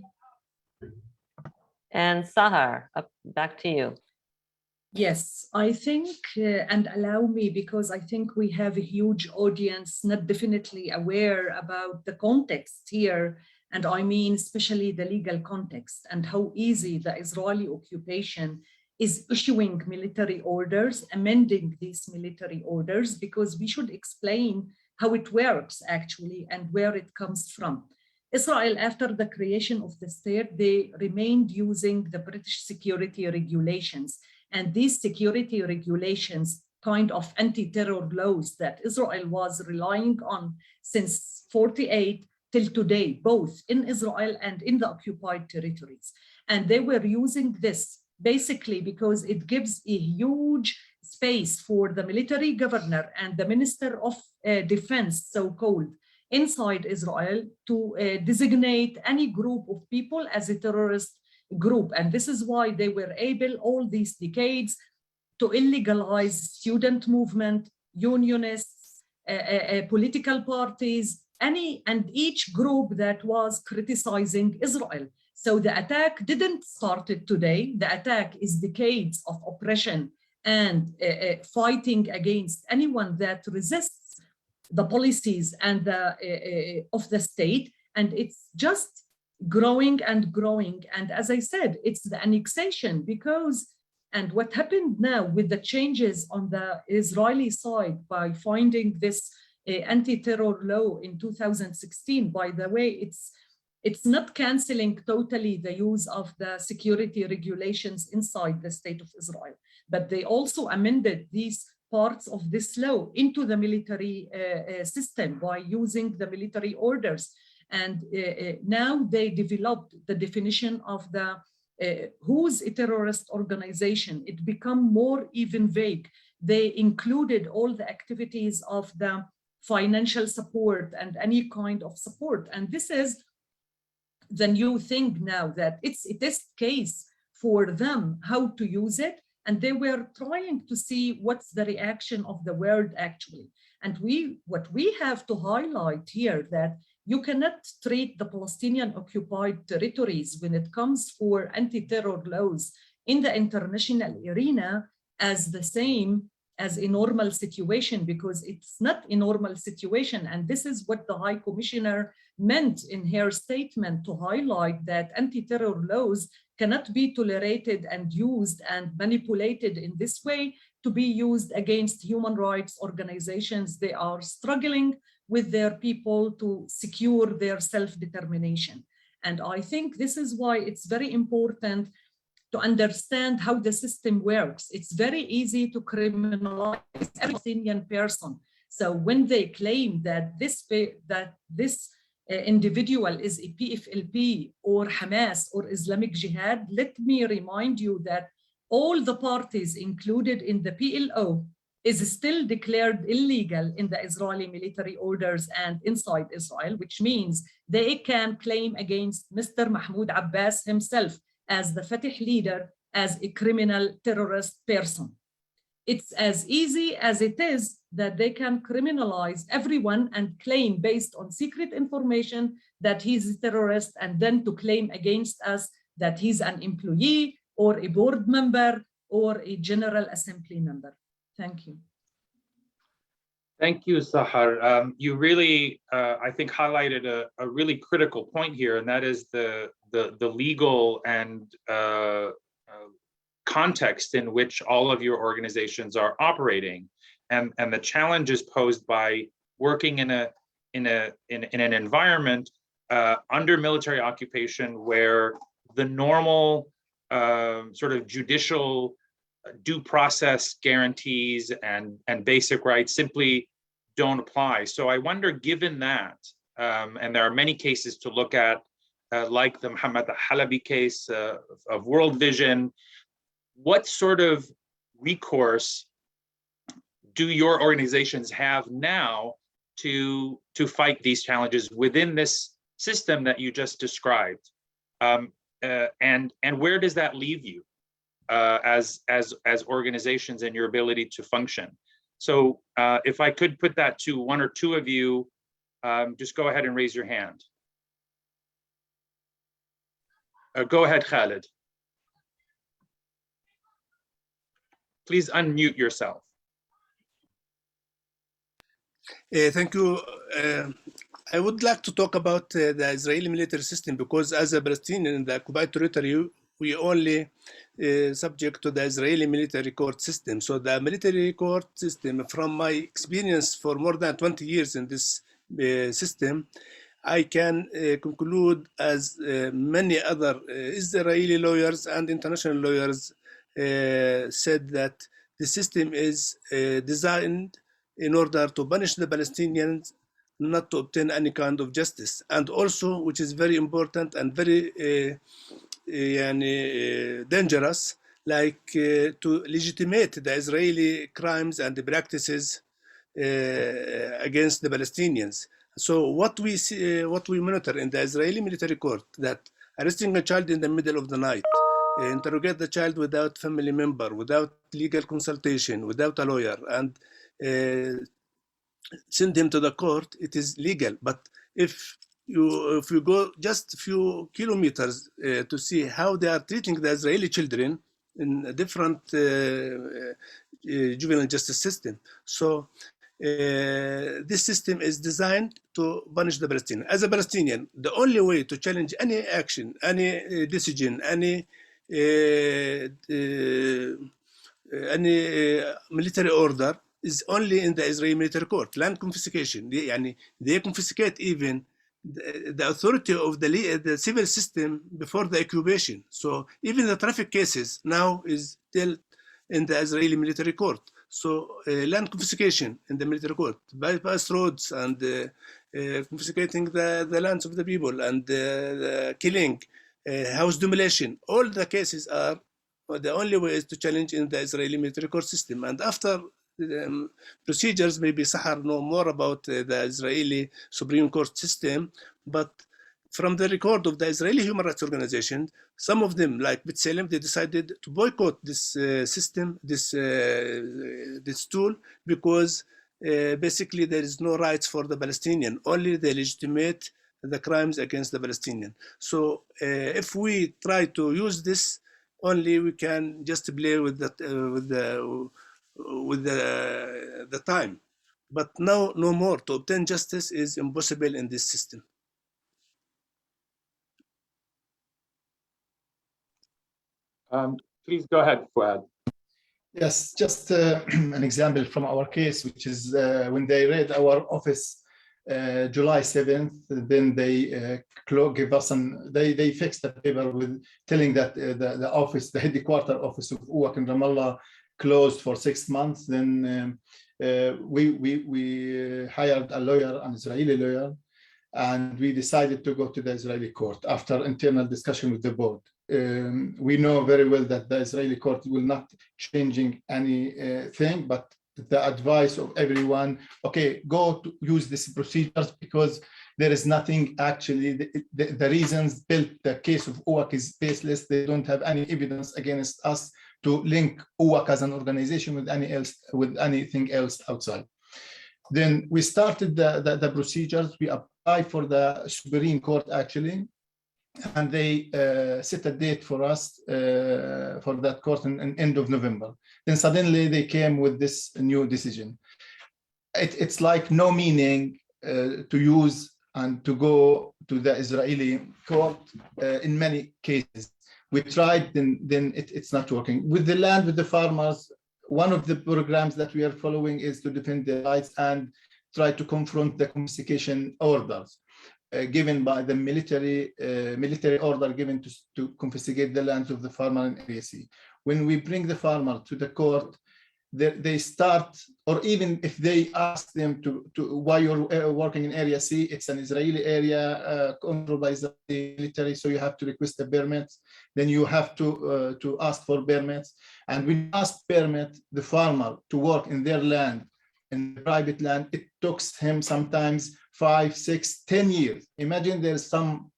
And Sahar, back to you. Yes, I think, and allow me, because I think we have a huge audience not definitely aware about the context here, and I mean especially the legal context and how easy the Israeli occupation is issuing military orders, amending these military orders, because we should explain how it works actually and where it comes from. Israel, after the creation of the state, they remained using the British security regulations. And these security regulations, kind of anti-terror laws that Israel was relying on since 48 till today, both in Israel and in the occupied territories. And they were using this basically because it gives a huge space for the military governor and the Minister of Defense, so-called, inside Israel to designate any group of people as a terrorist group. And this is why they were able all these decades to illegalize student movement, unionists, political parties, and each group that was criticizing Israel. So the attack didn't start today. The attack is decades of oppression and fighting against anyone that resists the policies and of the state. And it's just growing and growing. And as I said, it's the annexation because, and what happened now with the changes on the Israeli side by finding this anti-terror law in 2016, by the way, it's not canceling totally the use of the security regulations inside the state of Israel, but they also amended these parts of this law into the military system by using the military orders. And now they developed the definition of the who's a terrorist organization. It become more even vague. They included all the activities of the financial support and any kind of support. And this is the new thing now, that it's a test case for them how to use it. And they were trying to see what's the reaction of the world actually. And what we have to highlight here, that you cannot treat the Palestinian occupied territories when it comes for anti-terror laws in the international arena as the same as a normal situation, because it's not a normal situation. And this is what the High Commissioner meant in her statement, to highlight that anti-terror laws cannot be tolerated and used and manipulated in this way to be used against human rights organizations. They are struggling with their people to secure their self-determination. And I think this is why it's very important to understand how the system works. It's very easy to criminalize every Palestinian person. So when they claim that this individual is a PFLP or Hamas or Islamic Jihad, let me remind you that all the parties included in the PLO is still declared illegal in the Israeli military orders and inside Israel, which means they can claim against Mr. Mahmoud Abbas himself as the Fatah leader as a criminal terrorist person. It's as easy as it is that they can criminalize everyone and claim based on secret information that he's a terrorist, and then to claim against us that he's an employee or a board member or a General Assembly member. Thank you. Thank you, Sahar. You really, I think, highlighted a really critical point here, and that is the legal and context in which all of your organizations are operating, and the challenges posed by working in an environment under military occupation where the normal sort of judicial due process guarantees and basic rights simply don't apply. So I wonder, given that, and there are many cases to look at, like the Muhammad al-Halabi case of World Vision, what sort of recourse do your organizations have now to fight these challenges within this system that you just described? And where does that leave you as organizations and your ability to function? So if I could put that to one or two of you, just go ahead and raise your hand. Go ahead, Khaled. Please unmute yourself. Thank you. I would like to talk about the Israeli military system, because as a Palestinian in the occupied territory, we only subject to the Israeli military court system. So the military court system, from my experience for more than 20 years in this system, I can conclude, as many other Israeli lawyers and international lawyers said, that the system is designed in order to punish the Palestinians, not to obtain any kind of justice. And also, which is very important and very dangerous, like to legitimate the Israeli crimes and the practices against the Palestinians. So what we see, what we monitor in the Israeli military court, that arresting a child in the middle of the night, interrogate the child without family member, without legal consultation, without a lawyer, and send him to the court, it is legal. But if you go just a few kilometers to see how they are treating the Israeli children in a different juvenile justice system. So this system is designed to punish the Palestinian. As a Palestinian, the only way to challenge any action, any decision, any military order is only in the Israeli military court. Land confiscation, they confiscate even the authority of the civil system before the occupation. So even the traffic cases now is dealt in the Israeli military court. So land confiscation in the military court, bypass roads and confiscating the lands of the people, and the killing, house demolition, all the cases are, the only way is to challenge in the Israeli military court system. And after procedures, maybe Sahar know more about the Israeli Supreme Court system, but from the record of the Israeli human rights organization, some of them, like B'Tselem, they decided to boycott this system, this tool, because basically there is no rights for the Palestinian, only they legitimate the crimes against the Palestinian. So if we try to use this, only we can just play with the time. But now no more. To obtain justice is impossible in this system. Please go ahead, Fuad. Yes, just an example from our case, which is when they raid our office July 7th, then they give us they fixed the paper with telling that the office, the headquarter office of UAWC in Ramallah closed for 6 months. Then we hired a lawyer, an Israeli lawyer, and we decided to go to the Israeli court after internal discussion with the board. We know very well that the Israeli court will not changing anything, but the advice of everyone, okay, go to use these procedures, because there is nothing actually. The reasons built the case of UAC is baseless. They don't have any evidence against us to link UAC as an organization with anything else outside. Then we started the procedures. We applied for the Supreme Court actually, and they set a date for us for that court in end of November. Then suddenly they came with this new decision. It's like no meaning to use and to go to the Israeli court in many cases. We tried, then it's not working. With the land, with the farmers, one of the programs that we are following is to defend their rights and try to confront the confiscation orders given by the military order given to confiscate the lands of the farmer in Area C. When we bring the farmer to the court, they start, or even if they ask them to why you're working in Area C, it's an Israeli area controlled by the military, so you have to request a permit. Then you have to ask for permits. And when you ask permit, the farmer to work in their land, in private land, it took him sometimes 5, 6, 10 years. Imagine there's some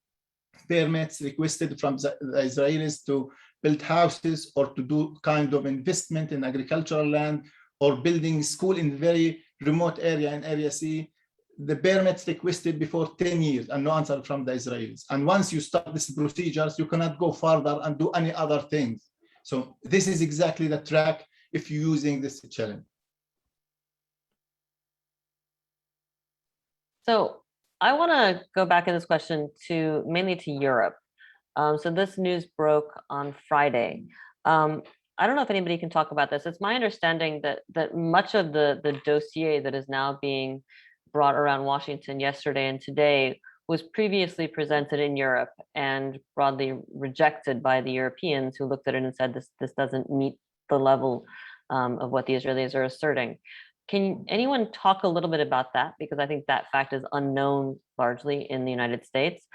permits requested from the Israelis to build houses or to do kind of investment in agricultural land or building school in very remote area in Area C. The permits requested before 10 years and no answer from the Israelis. And once you start these procedures, you cannot go further and do any other things. So this is exactly the track if you're using this challenge. So I want to go back in this question mainly to Europe. So this news broke on Friday. I don't know if anybody can talk about this. It's my understanding that much of the dossier that is now being brought around Washington yesterday and today was previously presented in Europe and broadly rejected by the Europeans, who looked at it and said this doesn't meet the level of what the Israelis are asserting. Can anyone talk a little bit about that? Because I think that fact is unknown largely in the United States.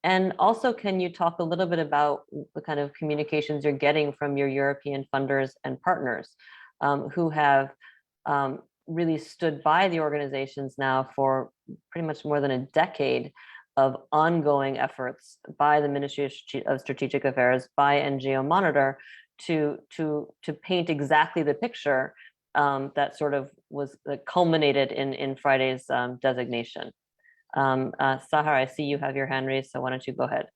And also, can you talk a little bit about the kind of communications you're getting from your European funders and partners who have really stood by the organizations now for pretty much more than a decade of ongoing efforts by the Ministry of Strategic Affairs, by NGO Monitor, to paint exactly the picture that sort of was culminated in Friday's designation. Sahar, I see you have your hand raised, so why don't you go ahead?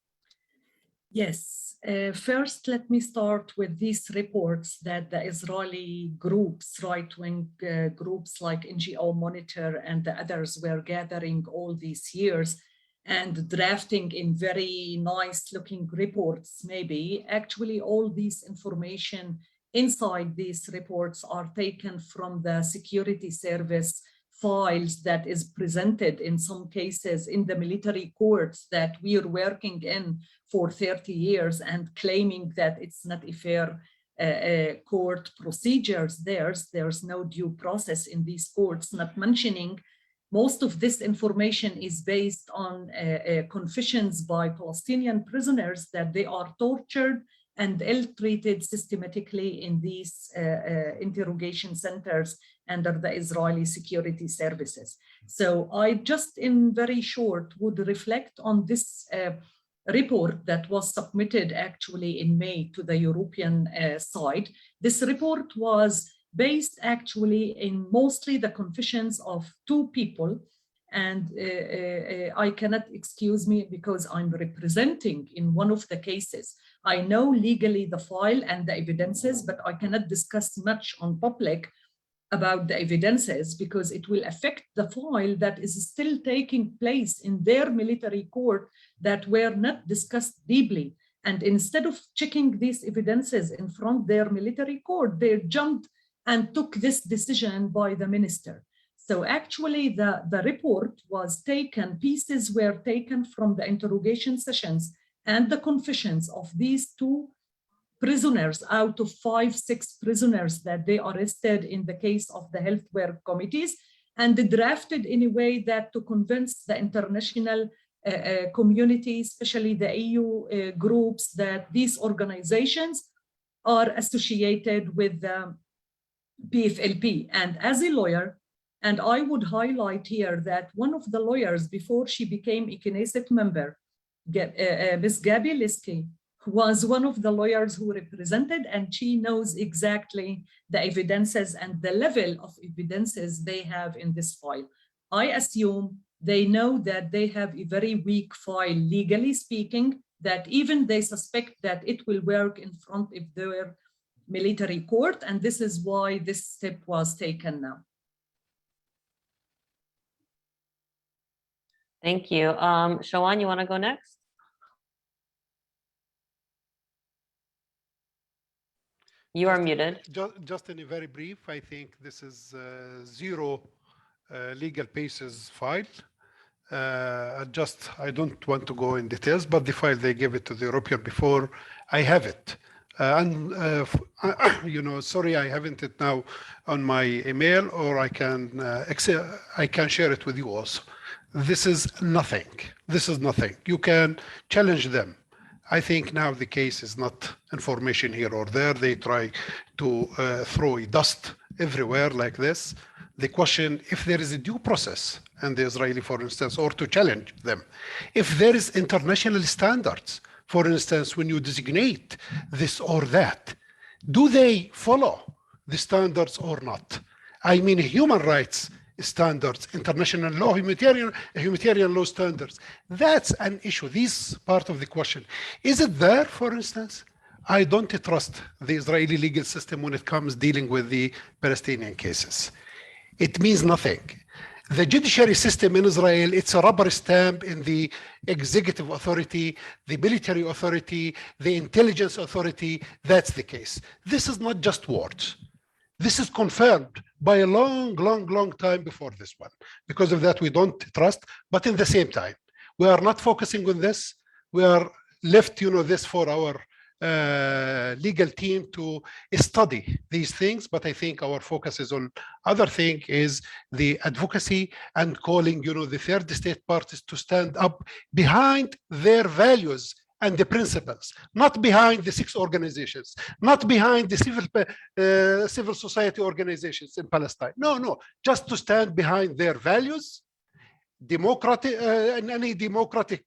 Yes, first let me start with these reports that the Israeli groups, right-wing groups like NGO Monitor and the others were gathering all these years and drafting in very nice looking reports maybe. Actually, all this information inside these reports are taken from the security service files that is presented in some cases in the military courts that we are working in for 30 years and claiming that it's not a fair court procedures. There's no due process in these courts, not mentioning most of this information is based on confessions by Palestinian prisoners that they are tortured and ill-treated systematically in these interrogation centers under the Israeli security services. So I just in very short would reflect on this report that was submitted actually in May to the European side. This report was based actually in mostly the confessions of two people. And I cannot excuse me because I'm representing in one of the cases. I know legally the file and the evidences, but I cannot discuss much on public about the evidences because it will affect the file that is still taking place in their military court that were not discussed deeply. And instead of checking these evidences in front of their military court, they jumped and took this decision by the minister. So actually the report was taken, pieces were taken from the interrogation sessions and the confessions of these two prisoners out of 5, 6 prisoners that they arrested in the case of the healthcare committees, and drafted in a way that to convince the international community, especially the EU groups, that these organizations are associated with the PFLP. And as a lawyer, And I would highlight here that one of the lawyers, before she became a Knesset member, Ms. Gabi Liski, was one of the lawyers who represented, and she knows exactly the evidences and the level of evidences they have in this file. I assume they know that they have a very weak file, legally speaking, that even they suspect that it will work in front of their military court, and this is why this step was taken now. Thank you. Shawan, you want to go next? You are muted. Just in a very brief, I think this is zero legal basis file. I don't want to go in details, but the file they gave it to the European before, I have it. You know, sorry, I haven't it now on my email, or I can share it with you also. This is nothing. This is nothing. You can challenge them. I think now the case is not information here or there. They try to throw dust everywhere like this. The question, if there is a due process in the Israeli, for instance, or to challenge them, if there is international standards, for instance, when you designate this or that, do they follow the standards or not? I mean, human rights standards, international law, humanitarian law standards. That's an issue. This part of the question. Is it there, for instance? I don't trust the Israeli legal system when it comes dealing with the Palestinian cases. It means nothing. The judiciary system in Israel, it's a rubber stamp in the executive authority, the military authority, the intelligence authority. That's the case. This is not just words. This is confirmed by a long time before this one. Because of that, we don't trust, but in the same time, we are not focusing on this. We are left, this for our legal team to study these things, but I think our focus is on other thing, is the advocacy and calling, the third state parties to stand up behind their values and the principles, not behind the 6 organizations, not behind the civil society organizations in Palestine. No, just to stand behind their values, democratic, in any democratic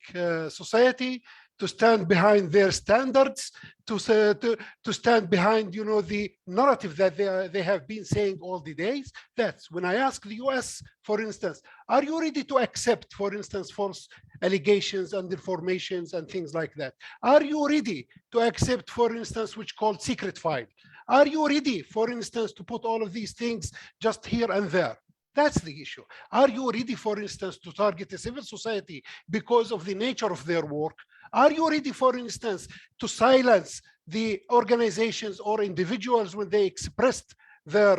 society, to stand behind their standards, to stand behind, the narrative that they have been saying all the days. That's when I ask the US, for instance, are you ready to accept, for instance, false allegations and informations and things like that? Are you ready to accept, for instance, which called secret file? Are you ready, for instance, to put all of these things just here and there? That's the issue. Are you ready, for instance, to target a civil society because of the nature of their work? Are you ready, for instance, to silence the organizations or individuals when they expressed their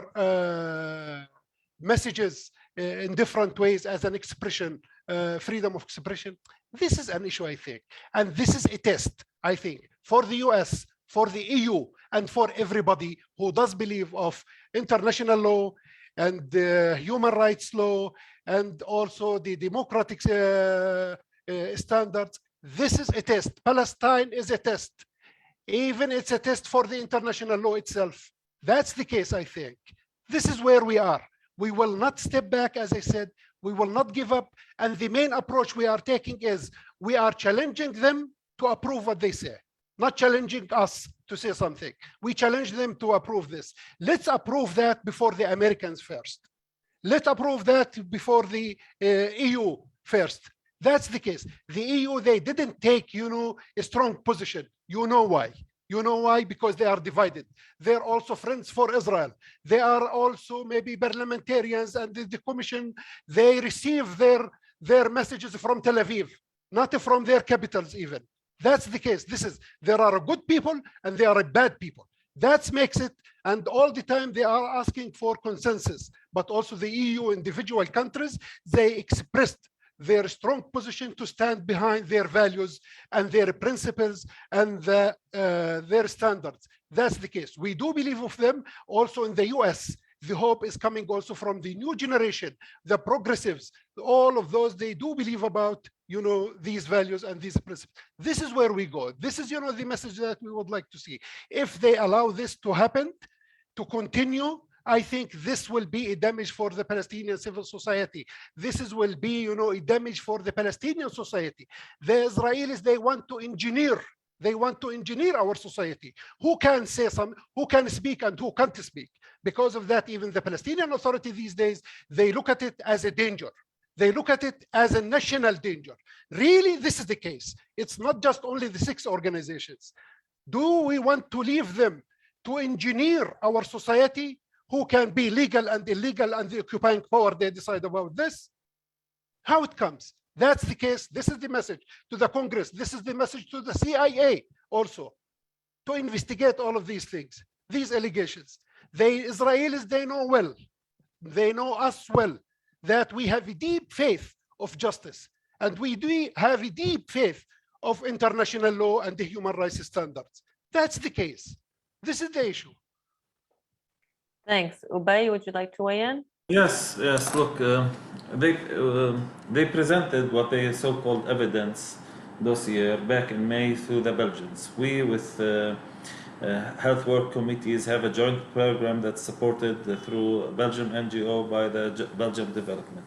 messages in different ways as an expression, freedom of expression? This is an issue, I think. And this is a test, I think, for the US, for the EU, and for everybody who does believe of international law and human rights law, and also the democratic standards. This is a test. Palestine is a test. Even it's a test for the international law itself. That's the case, I think. This is where we are. We will not step back, as I said. We will not give up. And the main approach we are taking is we are challenging them to approve what they say, not challenging us to say something. We challenge them to approve this. Let's approve that before the Americans first. Let's approve that before the EU first. That's the case. The EU, they didn't take, a strong position. You know why? You know why? Because they are divided. They're also friends for Israel. They are also maybe parliamentarians, and the commission, they receive their messages from Tel Aviv, not from their capitals even. That's the case. There are good people and there are bad people. That makes it, and all the time they are asking for consensus, but also the EU individual countries, they expressed their strong position to stand behind their values and their principles and their standards. That's the case. We do believe of them also in the US. The hope is coming also from the new generation, the progressives, all of those, they do believe about, these values and these principles. This is where we go. This is, the message that we would like to see. If they allow this to happen, to continue, I think this will be a damage for the Palestinian civil society. This will be, a damage for the Palestinian society. The Israelis, they want to engineer. They want to engineer our society. Who can say who can speak and who can't speak? Because of that, even the Palestinian Authority these days, they look at it as a danger. They look at it as a national danger. Really, this is the case. It's not just only the 6 organizations. Do we want to leave them to engineer our society? Who can be legal and illegal, and the occupying power, they decide about this? How it comes? That's the case. This is the message to the Congress. This is the message to the CIA also, to investigate all of these things, these allegations. The Israelis, they know well, they know us well, that we have a deep faith of justice, and we do have a deep faith of international law and the human rights standards. That's the case. This is the issue. Thanks. Ubai, would you like to weigh in? Yes. Look, they presented what they so-called evidence dossier back in May through the Belgians. We, with health work committees, have a joint program that's supported through a Belgian NGO by the Belgian development.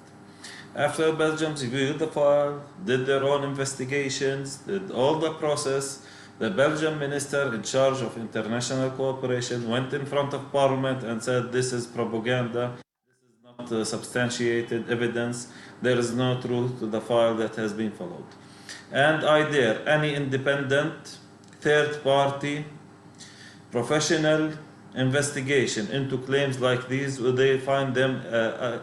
After Belgians reviewed the file, did their own investigations, did all the process, the Belgian minister in charge of international cooperation went in front of Parliament and said, this is propaganda, this is not substantiated evidence, there is no truth to the file that has been followed. And I dare any independent, third party, professional investigation into claims like these, would they find them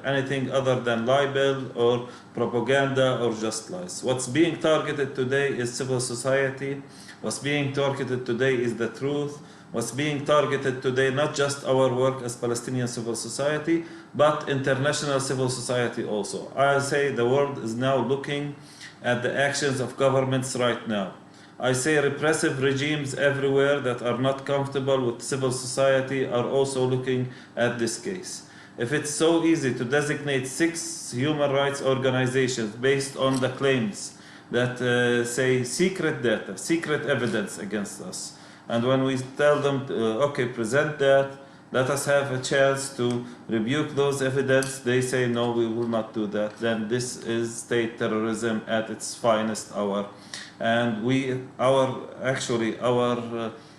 anything other than libel or propaganda or just lies. What's being targeted today is civil society. What's being targeted today is the truth. What's being targeted today, not just our work as Palestinian civil society, but international civil society also. I say the world is now looking at the actions of governments right now. I say repressive regimes everywhere that are not comfortable with civil society are also looking at this case. If it's so easy to designate 6 human rights organizations based on the claims that say secret data, secret evidence against us, and when we tell them, okay, present that, let us have a chance to rebuke those evidence, they say, no, we will not do that. Then this is state terrorism at its finest hour. And our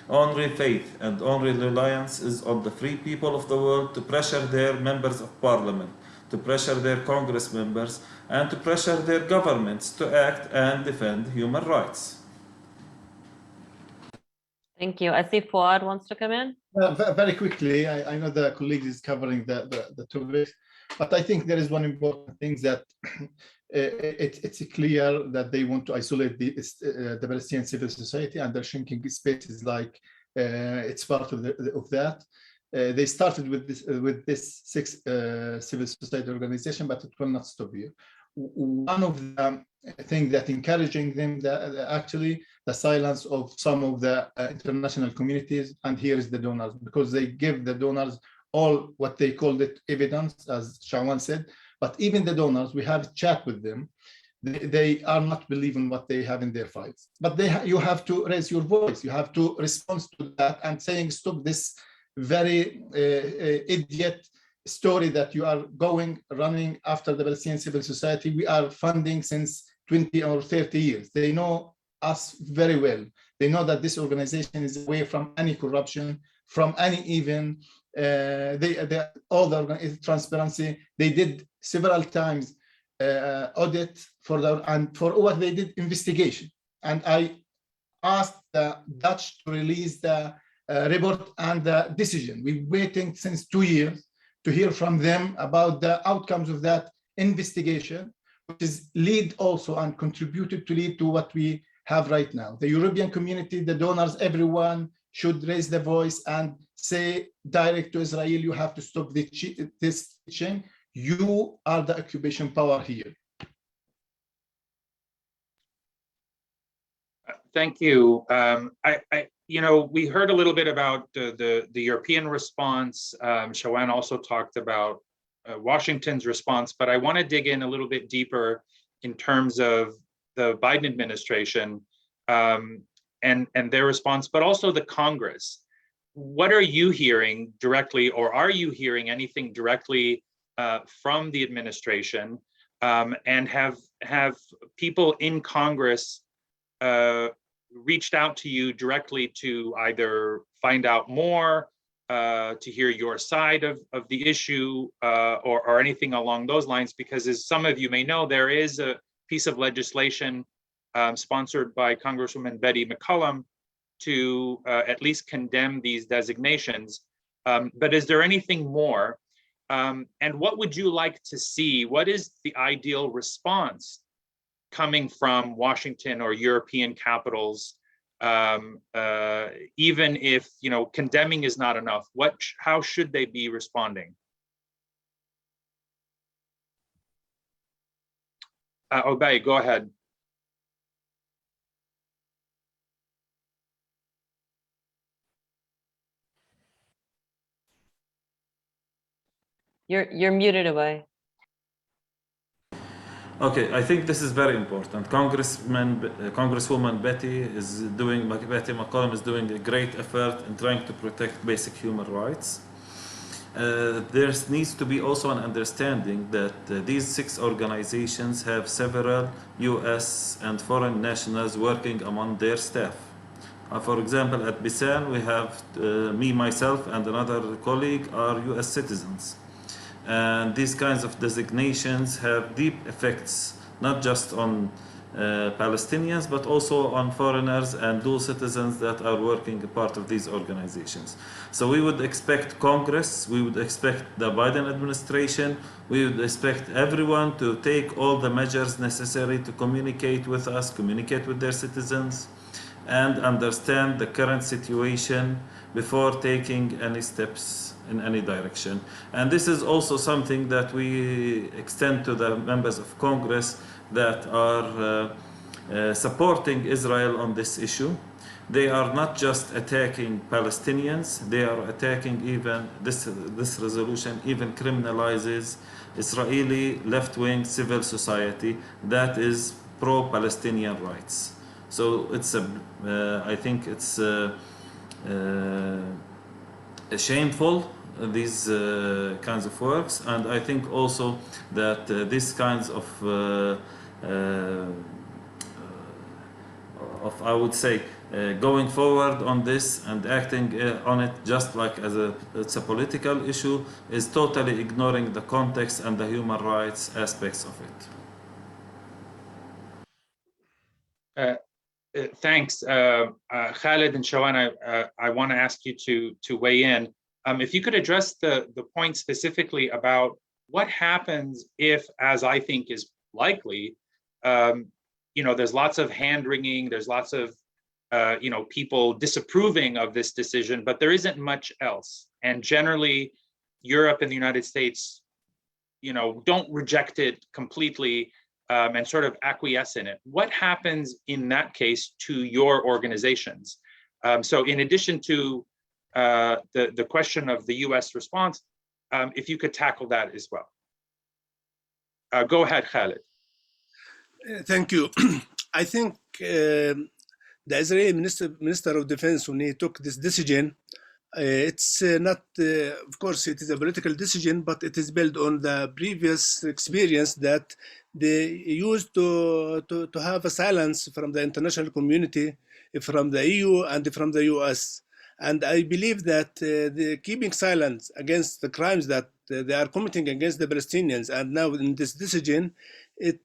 only faith and only reliance is on the free people of the world to pressure their members of parliament, to pressure their Congress members, and to pressure their governments to act and defend human rights. Thank you. I see Fuad wants to come in. Very quickly, I know the colleagues is covering the topics, but I think there is one important thing that it's clear that they want to isolate the Palestinian civil society, and they're shrinking spaces like it's part of that. They started with this 6 civil society organization, but it will not stop here. One of the things that encouraging them, actually the silence of some of the international communities, and here is the donors, because they give the donors all what they called it evidence, as Shawan said. But even the donors, we have a chat with them, they are not believing what they have in their files. But you have to raise your voice, you have to respond to that and saying, stop this very idiot story that you are running after the Palestinian civil society. We are funding since 20 or 30 years. They know us very well. They know that this organization is away from any corruption, from any even all the transparency. They did several times audit for what they did investigation. And I asked the Dutch to release the report and the decision. We're waiting since 2 years to hear from them about the outcomes of that investigation, which is lead also and contributed to lead to what we have right now. The European community, the donors, everyone should raise their voice and say direct to Israel, you have to stop this teaching. You are the occupation power here. Thank you. We heard a little bit about the European response. Shawan also talked about Washington's response, but I want to dig in a little bit deeper in terms of the Biden administration and their response, but also the Congress. what are you hearing directly, or are you hearing anything directly from the administration? And have people in Congress reached out to you directly to either find out more, to hear your side of the issue, or anything along those lines? Because as some of you may know, there is a piece of legislation sponsored by Congresswoman Betty McCollum to at least condemn these designations. But is there anything more? And what would you like to see? What is the ideal response coming from Washington or European capitals? Even if, you know, condemning is not enough, how should they be responding? Ubai, go ahead. You're muted, Ubai. Okay, I think this is very important. Congresswoman Betty McCollum is doing a great effort in trying to protect basic human rights. There needs to be also an understanding that these 6 organizations have several US and foreign nationals working among their staff. For example, at Bisan, we have me, myself, and another colleague are US citizens. And these kinds of designations have deep effects, not just on Palestinians, but also on foreigners and dual citizens that are working part of these organizations. So we would expect Congress, we would expect the Biden administration, we would expect everyone to take all the measures necessary to communicate with us, communicate with their citizens, and understand the current situation before taking any steps in any direction. And this is also something that we extend to the members of Congress that are supporting Israel on this issue. They are not just attacking Palestinians, they are attacking even, this resolution even criminalizes Israeli left-wing civil society that is pro-Palestinian rights. So it's I think it's shameful, these kinds of works, and I think also that these kinds of I would say going forward on this and acting on it just like as it's a political issue is totally ignoring the context and the human rights aspects of it. Thanks, Khaled and Shawan. I want to ask you to weigh in. If you could address the point specifically about what happens if, as I think is likely, you know, there's lots of hand wringing, there's lots of you know, people disapproving of this decision, but there isn't much else. And generally, Europe and the United States, you know, don't reject it completely. And sort of acquiesce in it. What happens in that case to your organizations? So in addition to the question of the US response, if you could tackle that as well. Go ahead, Khaled. Thank you. I think the Israeli Minister of Defense, when he took this decision, it's not, of course, it is a political decision, but it is built on the previous experience that they used to have a silence from the international community, from the EU and from the US. And I believe that the keeping silence against the crimes that they are committing against the Palestinians, and now in this decision, it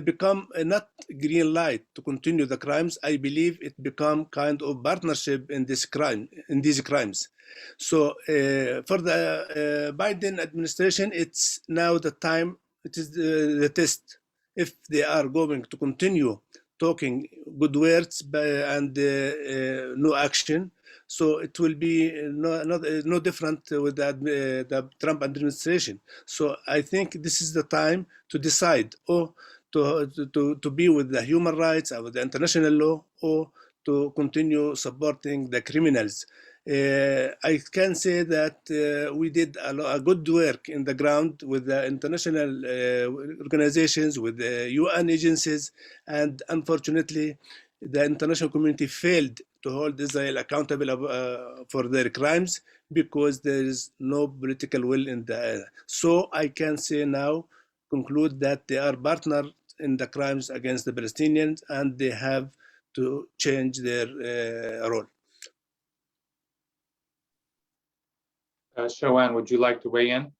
become not green light to continue the crimes. I believe it become kind of partnership in this crime, in these crimes. So for the Biden administration, it's now the time, it is the test. If they are going to continue talking good words and no action, so it will be no different with the Trump administration. So I think this is the time to decide, or to be with the human rights or with the international law, or to continue supporting the criminals. I can say that we did a good work in the ground with the international organizations, with the UN agencies, and unfortunately, the international community failed to hold Israel accountable for their crimes, because there is no political will in the area. So I can say now, conclude that they are partners in the crimes against the Palestinians, and they have to change their role. Shawan, would you like to weigh in?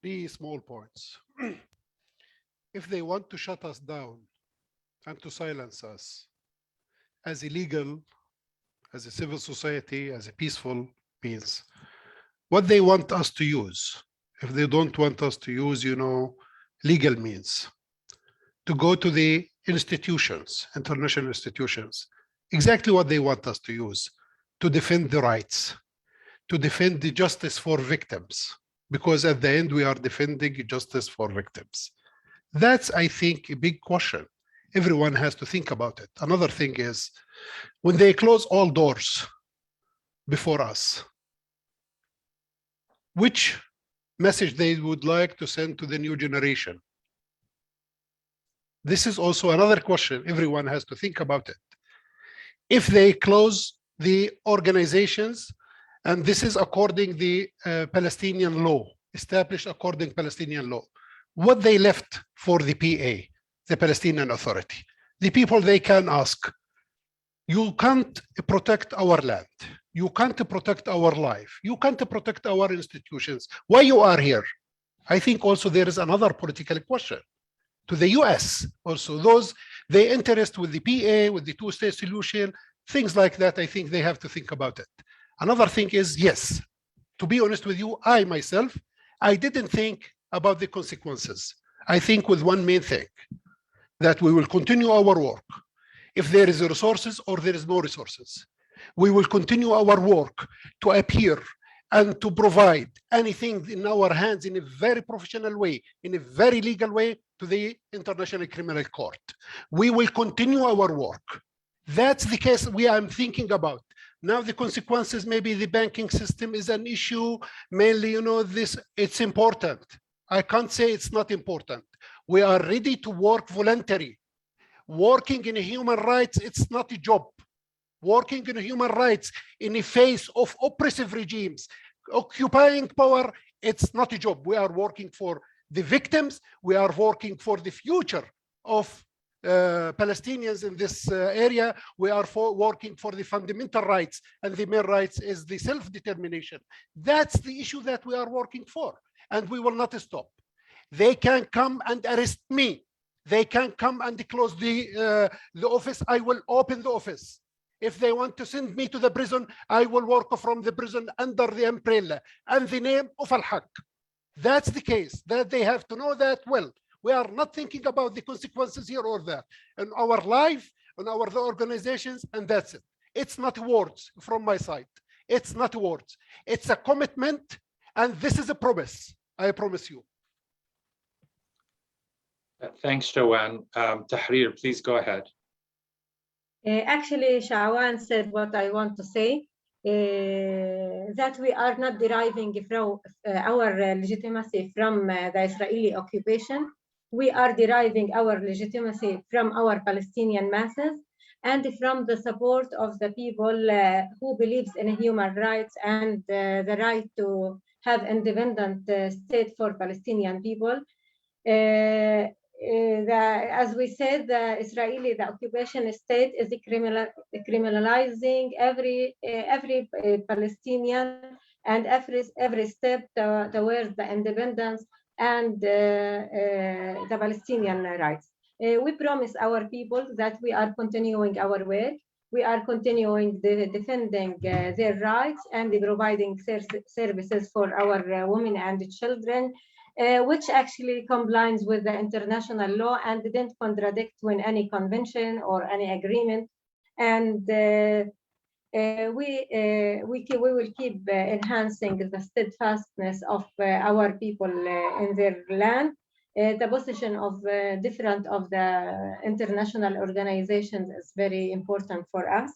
3 small points. If they want to shut us down and to silence us as illegal, as a civil society, as a peaceful means, what they want us to use, if they don't want us to use, legal means, to go to the institutions, international institutions, exactly what they want us to use, to defend the rights, to defend the justice for victims, because at the end we are defending justice for victims. That's, I think, a big question. Everyone has to think about it. Another thing is, when they close all doors before us, which message they would like to send to the new generation? This is also another question everyone has to think about it. If they close the organizations, and this is according the Palestinian law, established according Palestinian law, what they left for the PA, the Palestinian Authority, the people they can ask, you can't protect our land, you can't protect our life, you can't protect our institutions, why you are here? I think also there is another political question to the US also, those they interest with the PA, with the two-state solution, things like that. I think they have to think about it. Another thing is, yes, to be honest with you, I myself, I didn't think about the consequences. I think with one main thing, that we will continue our work. If there is resources or there is no resources, we will continue our work to appear and to provide anything in our hands in a very professional way, in a very legal way, to the International Criminal Court. We will continue our work. That's the case I'm thinking about. Now the consequences, maybe the banking system is an issue, mainly, this, it's important. I can't say it's not important. We are ready to work voluntary. Working in human rights, it's not a job. Working in human rights in the face of oppressive regimes, occupying power, it's not a job. We are working for the victims. We are working for the future of Palestinians in this area. We are working for the fundamental rights, and the main rights is the self-determination. That's the issue that we are working for, and we will not stop. They can come and arrest me. They can come and close the office. I will open the office. If they want to send me to the prison, I will work from the prison under the umbrella and the name of Al-Haq. That's the case, that they have to know that well. We are not thinking about the consequences here or there in our life, in our organizations, and that's it. It's not words from my side. It's not words. It's a commitment, and this is a promise. I promise you. Thanks, Shawan. Tahreer, please go ahead. Actually, Shawan said what I want to say, that we are not deriving from our legitimacy from the Israeli occupation. We are deriving our legitimacy from our Palestinian masses and from the support of the people who believes in human rights and the right to have independent state for Palestinian people. As we said, the occupation state is criminalizing every Palestinian and every step towards the independence and the Palestinian rights. We promise our people that we are continuing our work. We are continuing defending their rights and providing services for our women and children, which actually complies with the international law and didn't contradict with any convention or any agreement. And we will keep enhancing the steadfastness of our people in their land. The position of different of the international organizations is very important for us.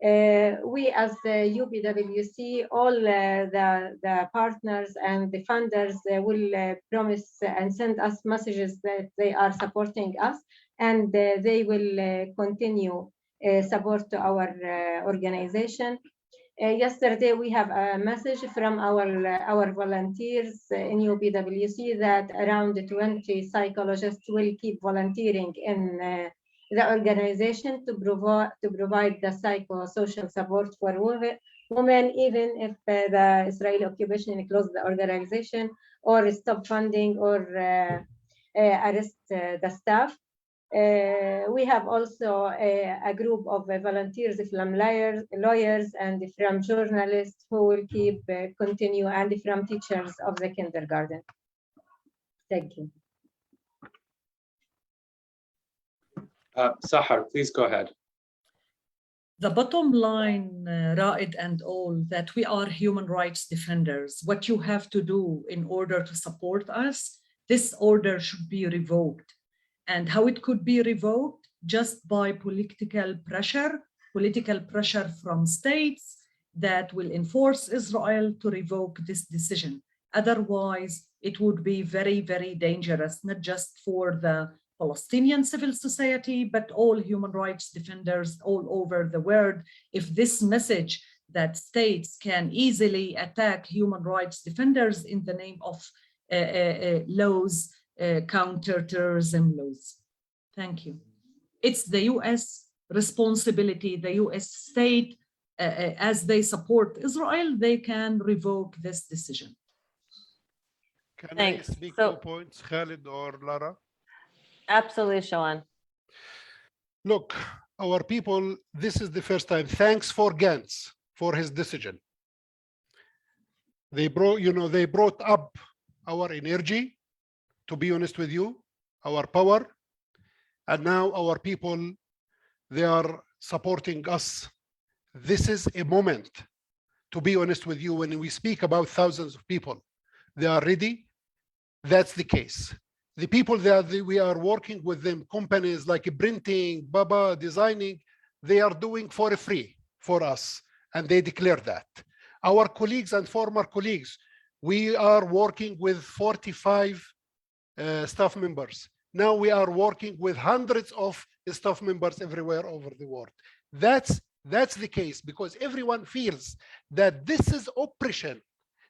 We as the UPWC, all the partners and the funders will promise and send us messages that they are supporting us, and they will continue support to our organization. Yesterday, we have a message from our volunteers in UPWC that around 20 psychologists will keep volunteering in the organization to provide the psychosocial support for women, even if the Israeli occupation closed the organization or stop funding or arrest the staff. We have also a group of volunteers from lawyers and from journalists who will keep continue, and from teachers of the kindergarten. Thank you. Sahar, please go ahead. The bottom line, Raed and all, that we are human rights defenders. What you have to do in order to support us, this order should be revoked. And how it could be revoked? Just by political pressure from states that will enforce Israel to revoke this decision. Otherwise, it would be very, very dangerous, not just for the Palestinian civil society, but all human rights defenders all over the world. If this message that states can easily attack human rights defenders in the name of laws, counterterrorism laws. Thank you. It's the US responsibility, the US state, as they support Israel, they can revoke this decision. Can Thanks. I speak So- 2 points, Khaled or Lara? Absolutely, Shawan. Look, our people, this is the first time. Thanks for Gantz for his decision. They brought up our energy, to be honest with you, our power, and now our people, they are supporting us. This is a moment, to be honest with you, when we speak about thousands of people, they are ready. That's the case. The people that we are working with them, companies like printing, Baba, designing, they are doing for free for us, and they declare that. Our colleagues and former colleagues, we are working with 45 staff members. Now we are working with hundreds of staff members everywhere over the world. That's the case, because everyone feels that this is oppression.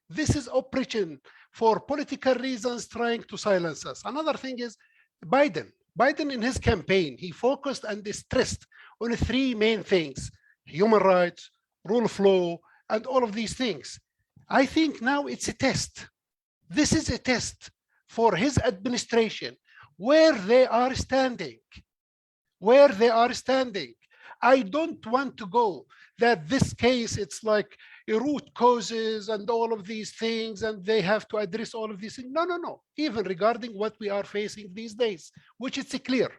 This is oppression for political reasons, trying to silence us. Another thing is Biden. Biden in his campaign, he focused and stressed on 3 main things: human rights, rule of law, and all of these things. I think now it's a test. This is a test for his administration, where they are standing. Where they are standing. I don't want to go that this case, it's like root causes and all of these things, and they have to address all of these things. No. Even regarding what we are facing these days, which is clear.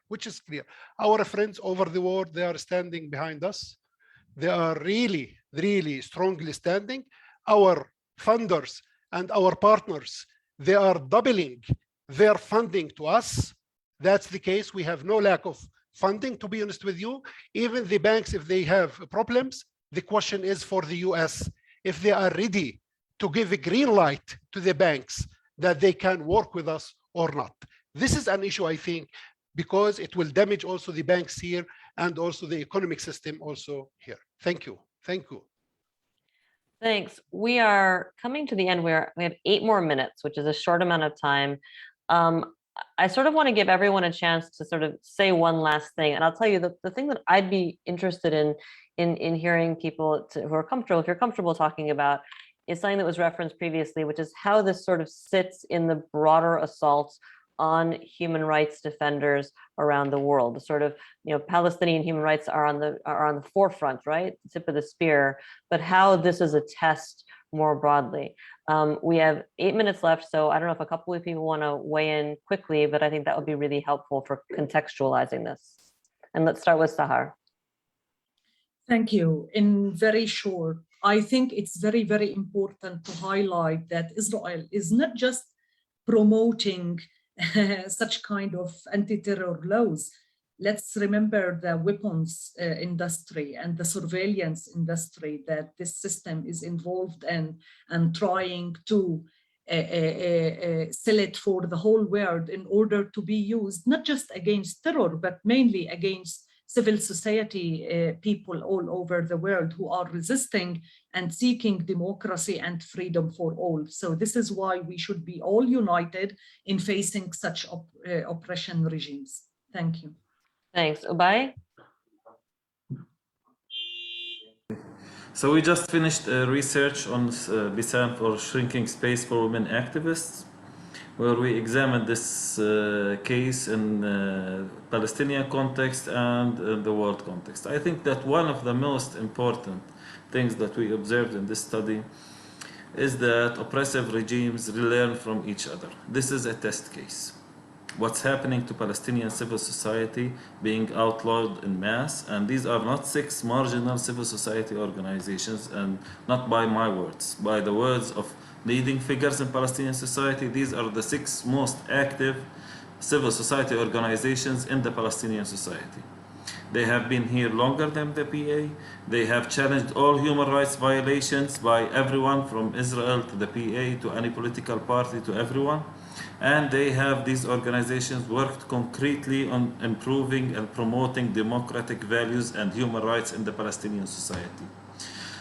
Our friends over the world, they are standing behind us. They are really, really strongly standing. Our funders and our partners, they are doubling their funding to us. That's the case. We have no lack of funding, to be honest with you. Even the banks, if they have problems, the question is for the US, if they are ready to give a green light to the banks that they can work with us or not. This is an issue, I think, because it will damage also the banks here and also the economic system also here. Thank you. Thanks. We are coming to the end where we have 8 more minutes, which is a short amount of time. I sort of want to give everyone a chance to sort of say one last thing. And I'll tell you the thing that I'd be interested in hearing people who are comfortable, if you're comfortable talking about, is something that was referenced previously, which is how this sort of sits in the broader assaults on human rights defenders around the world. The sort of, Palestinian human rights are on the forefront, right? The tip of the spear, but how this is a test more broadly. We have 8 minutes left, so I don't know if a couple of people want to weigh in quickly, but I think that would be really helpful for contextualizing this. And let's start with Sahar. Thank you. In very short, I think it's very, very important to highlight that Israel is not just promoting such kind of anti-terror laws. Let's remember the weapons industry and the surveillance industry that this system is involved in, and trying to sell it for the whole world in order to be used, not just against terror, but mainly against civil society people all over the world who are resisting and seeking democracy and freedom for all. So this is why we should be all united in facing such oppression regimes. Thank you. Thanks. Ubai? So we just finished research on Bisan for Shrinking Space for Women Activists, where we examined this case in Palestinian context and in the world context. I think that one of the most important things that we observed in this study is that oppressive regimes learn from each other. This is a test case. What's happening to Palestinian civil society being outlawed in mass, and these are not 6 marginal civil society organizations, and not by my words, by the words of leading figures in Palestinian society. These are the 6 most active civil society organizations in the Palestinian society. They have been here longer than the PA. They have challenged all human rights violations by everyone from Israel to the PA to any political party to everyone. And they have, these organizations, worked concretely on improving and promoting democratic values and human rights in the Palestinian society.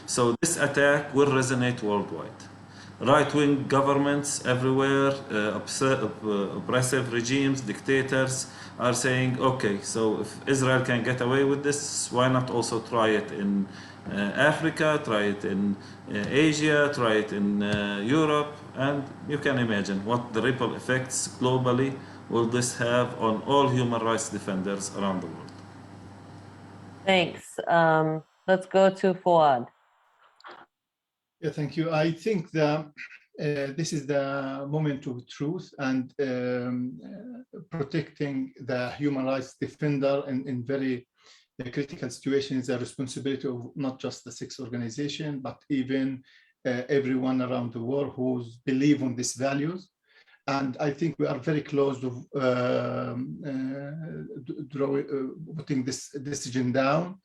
So this attack will resonate worldwide. Right-wing governments everywhere, oppressive regimes, dictators are saying, okay, so if Israel can get away with this, why not also try it in Africa, try it in Asia, try it in Europe, and you can imagine what the ripple effects globally will this have on all human rights defenders around the world. Thanks. Let's go to Fuad. Yeah, thank you. I think that this is the moment of truth, and protecting the human rights defender in very critical situations is a responsibility of not just the 6 organizations, but even everyone around the world who believe in these values. And I think we are very close to putting this decision down.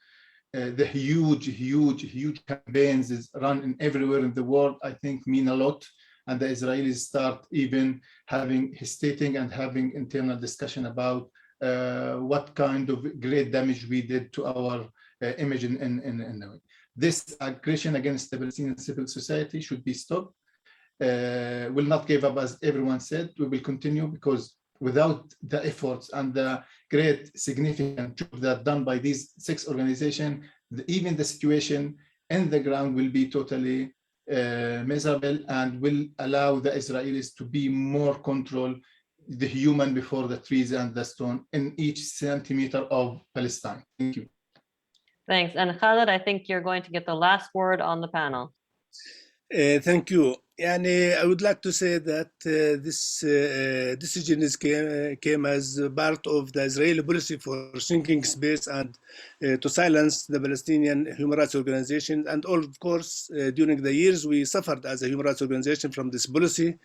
The huge campaigns is run everywhere in the world, I think mean a lot. And the Israelis start even hesitating and having internal discussion about what kind of great damage we did to our image in the way. This aggression against the Palestinian civil society should be stopped. Will not give up, as everyone said. We will continue, because without the efforts and the great significant job that done by these 6 organizations, even the situation in the ground will be totally miserable, and will allow the Israelis to be more control the human before the trees and the stone in each centimeter of Palestine. Thank you. Thanks. And Khaled, I think you're going to get the last word on the panel. Thank you. And I would like to say that this decision came as part of the Israeli policy for shrinking space and to silence the Palestinian human rights organization. And all, of course, during the years, we suffered as a human rights organization from this policy.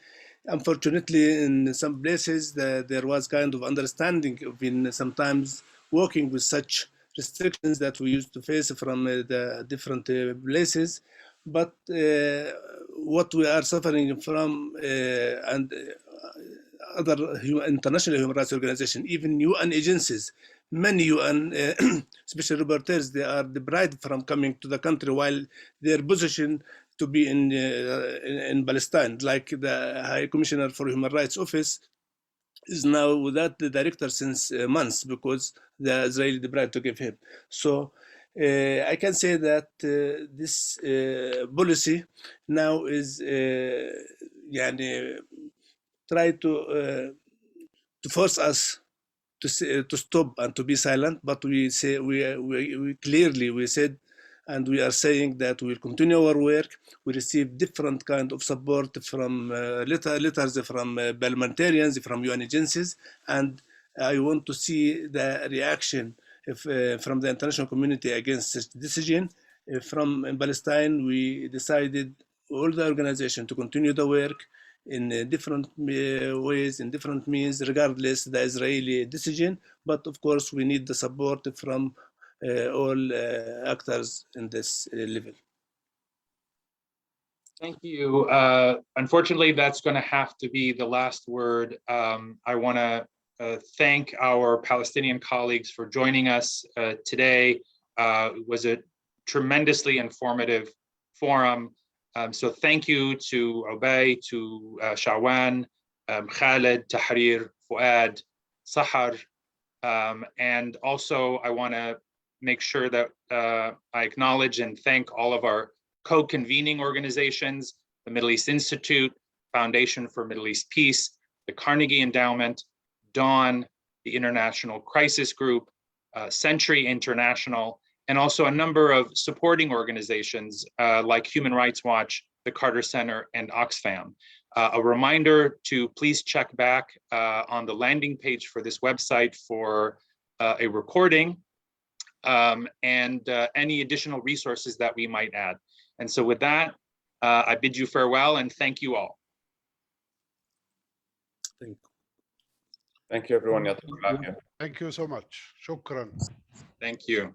Unfortunately, in some places, there was kind of understanding of sometimes working with such restrictions that we used to face from the different places. But what we are suffering from and other international human rights organizations, even UN agencies, many UN special rapporteurs, they are deprived from coming to the country while their position to be in Palestine, like the High Commissioner for Human Rights Office is now without the director since months, because the Israeli deprived to give him. So I can say that this policy now is try to force us to stop and to be silent. But we say we clearly said, and we are saying that we will continue our work. We receive different kind of support from letters from parliamentarians, from UN agencies, and I want to see the reaction from the international community against this decision. From Palestine, we decided, all the organization, to continue the work in different ways, in different means, regardless the Israeli decision. But of course, we need the support from all actors in this level. Thank you. Unfortunately, that's going to have to be the last word. I want to thank our Palestinian colleagues for joining us today. It was a tremendously informative forum. So thank you to Ubai, to Shawan, Khaled, Tahreer, Fuad, Sahar. And also I want to make sure that I acknowledge and thank all of our co-convening organizations, the Middle East Institute, Foundation for Middle East Peace, the Carnegie Endowment, Dawn, the International Crisis Group, Century International, and also a number of supporting organizations like Human Rights Watch, the Carter Center, and Oxfam. A reminder to please check back on the landing page for this website for a recording and any additional resources that we might add. And so with that, I bid you farewell and thank you all. Thank you, everyone. Thank you so much. Shukran. Thank you.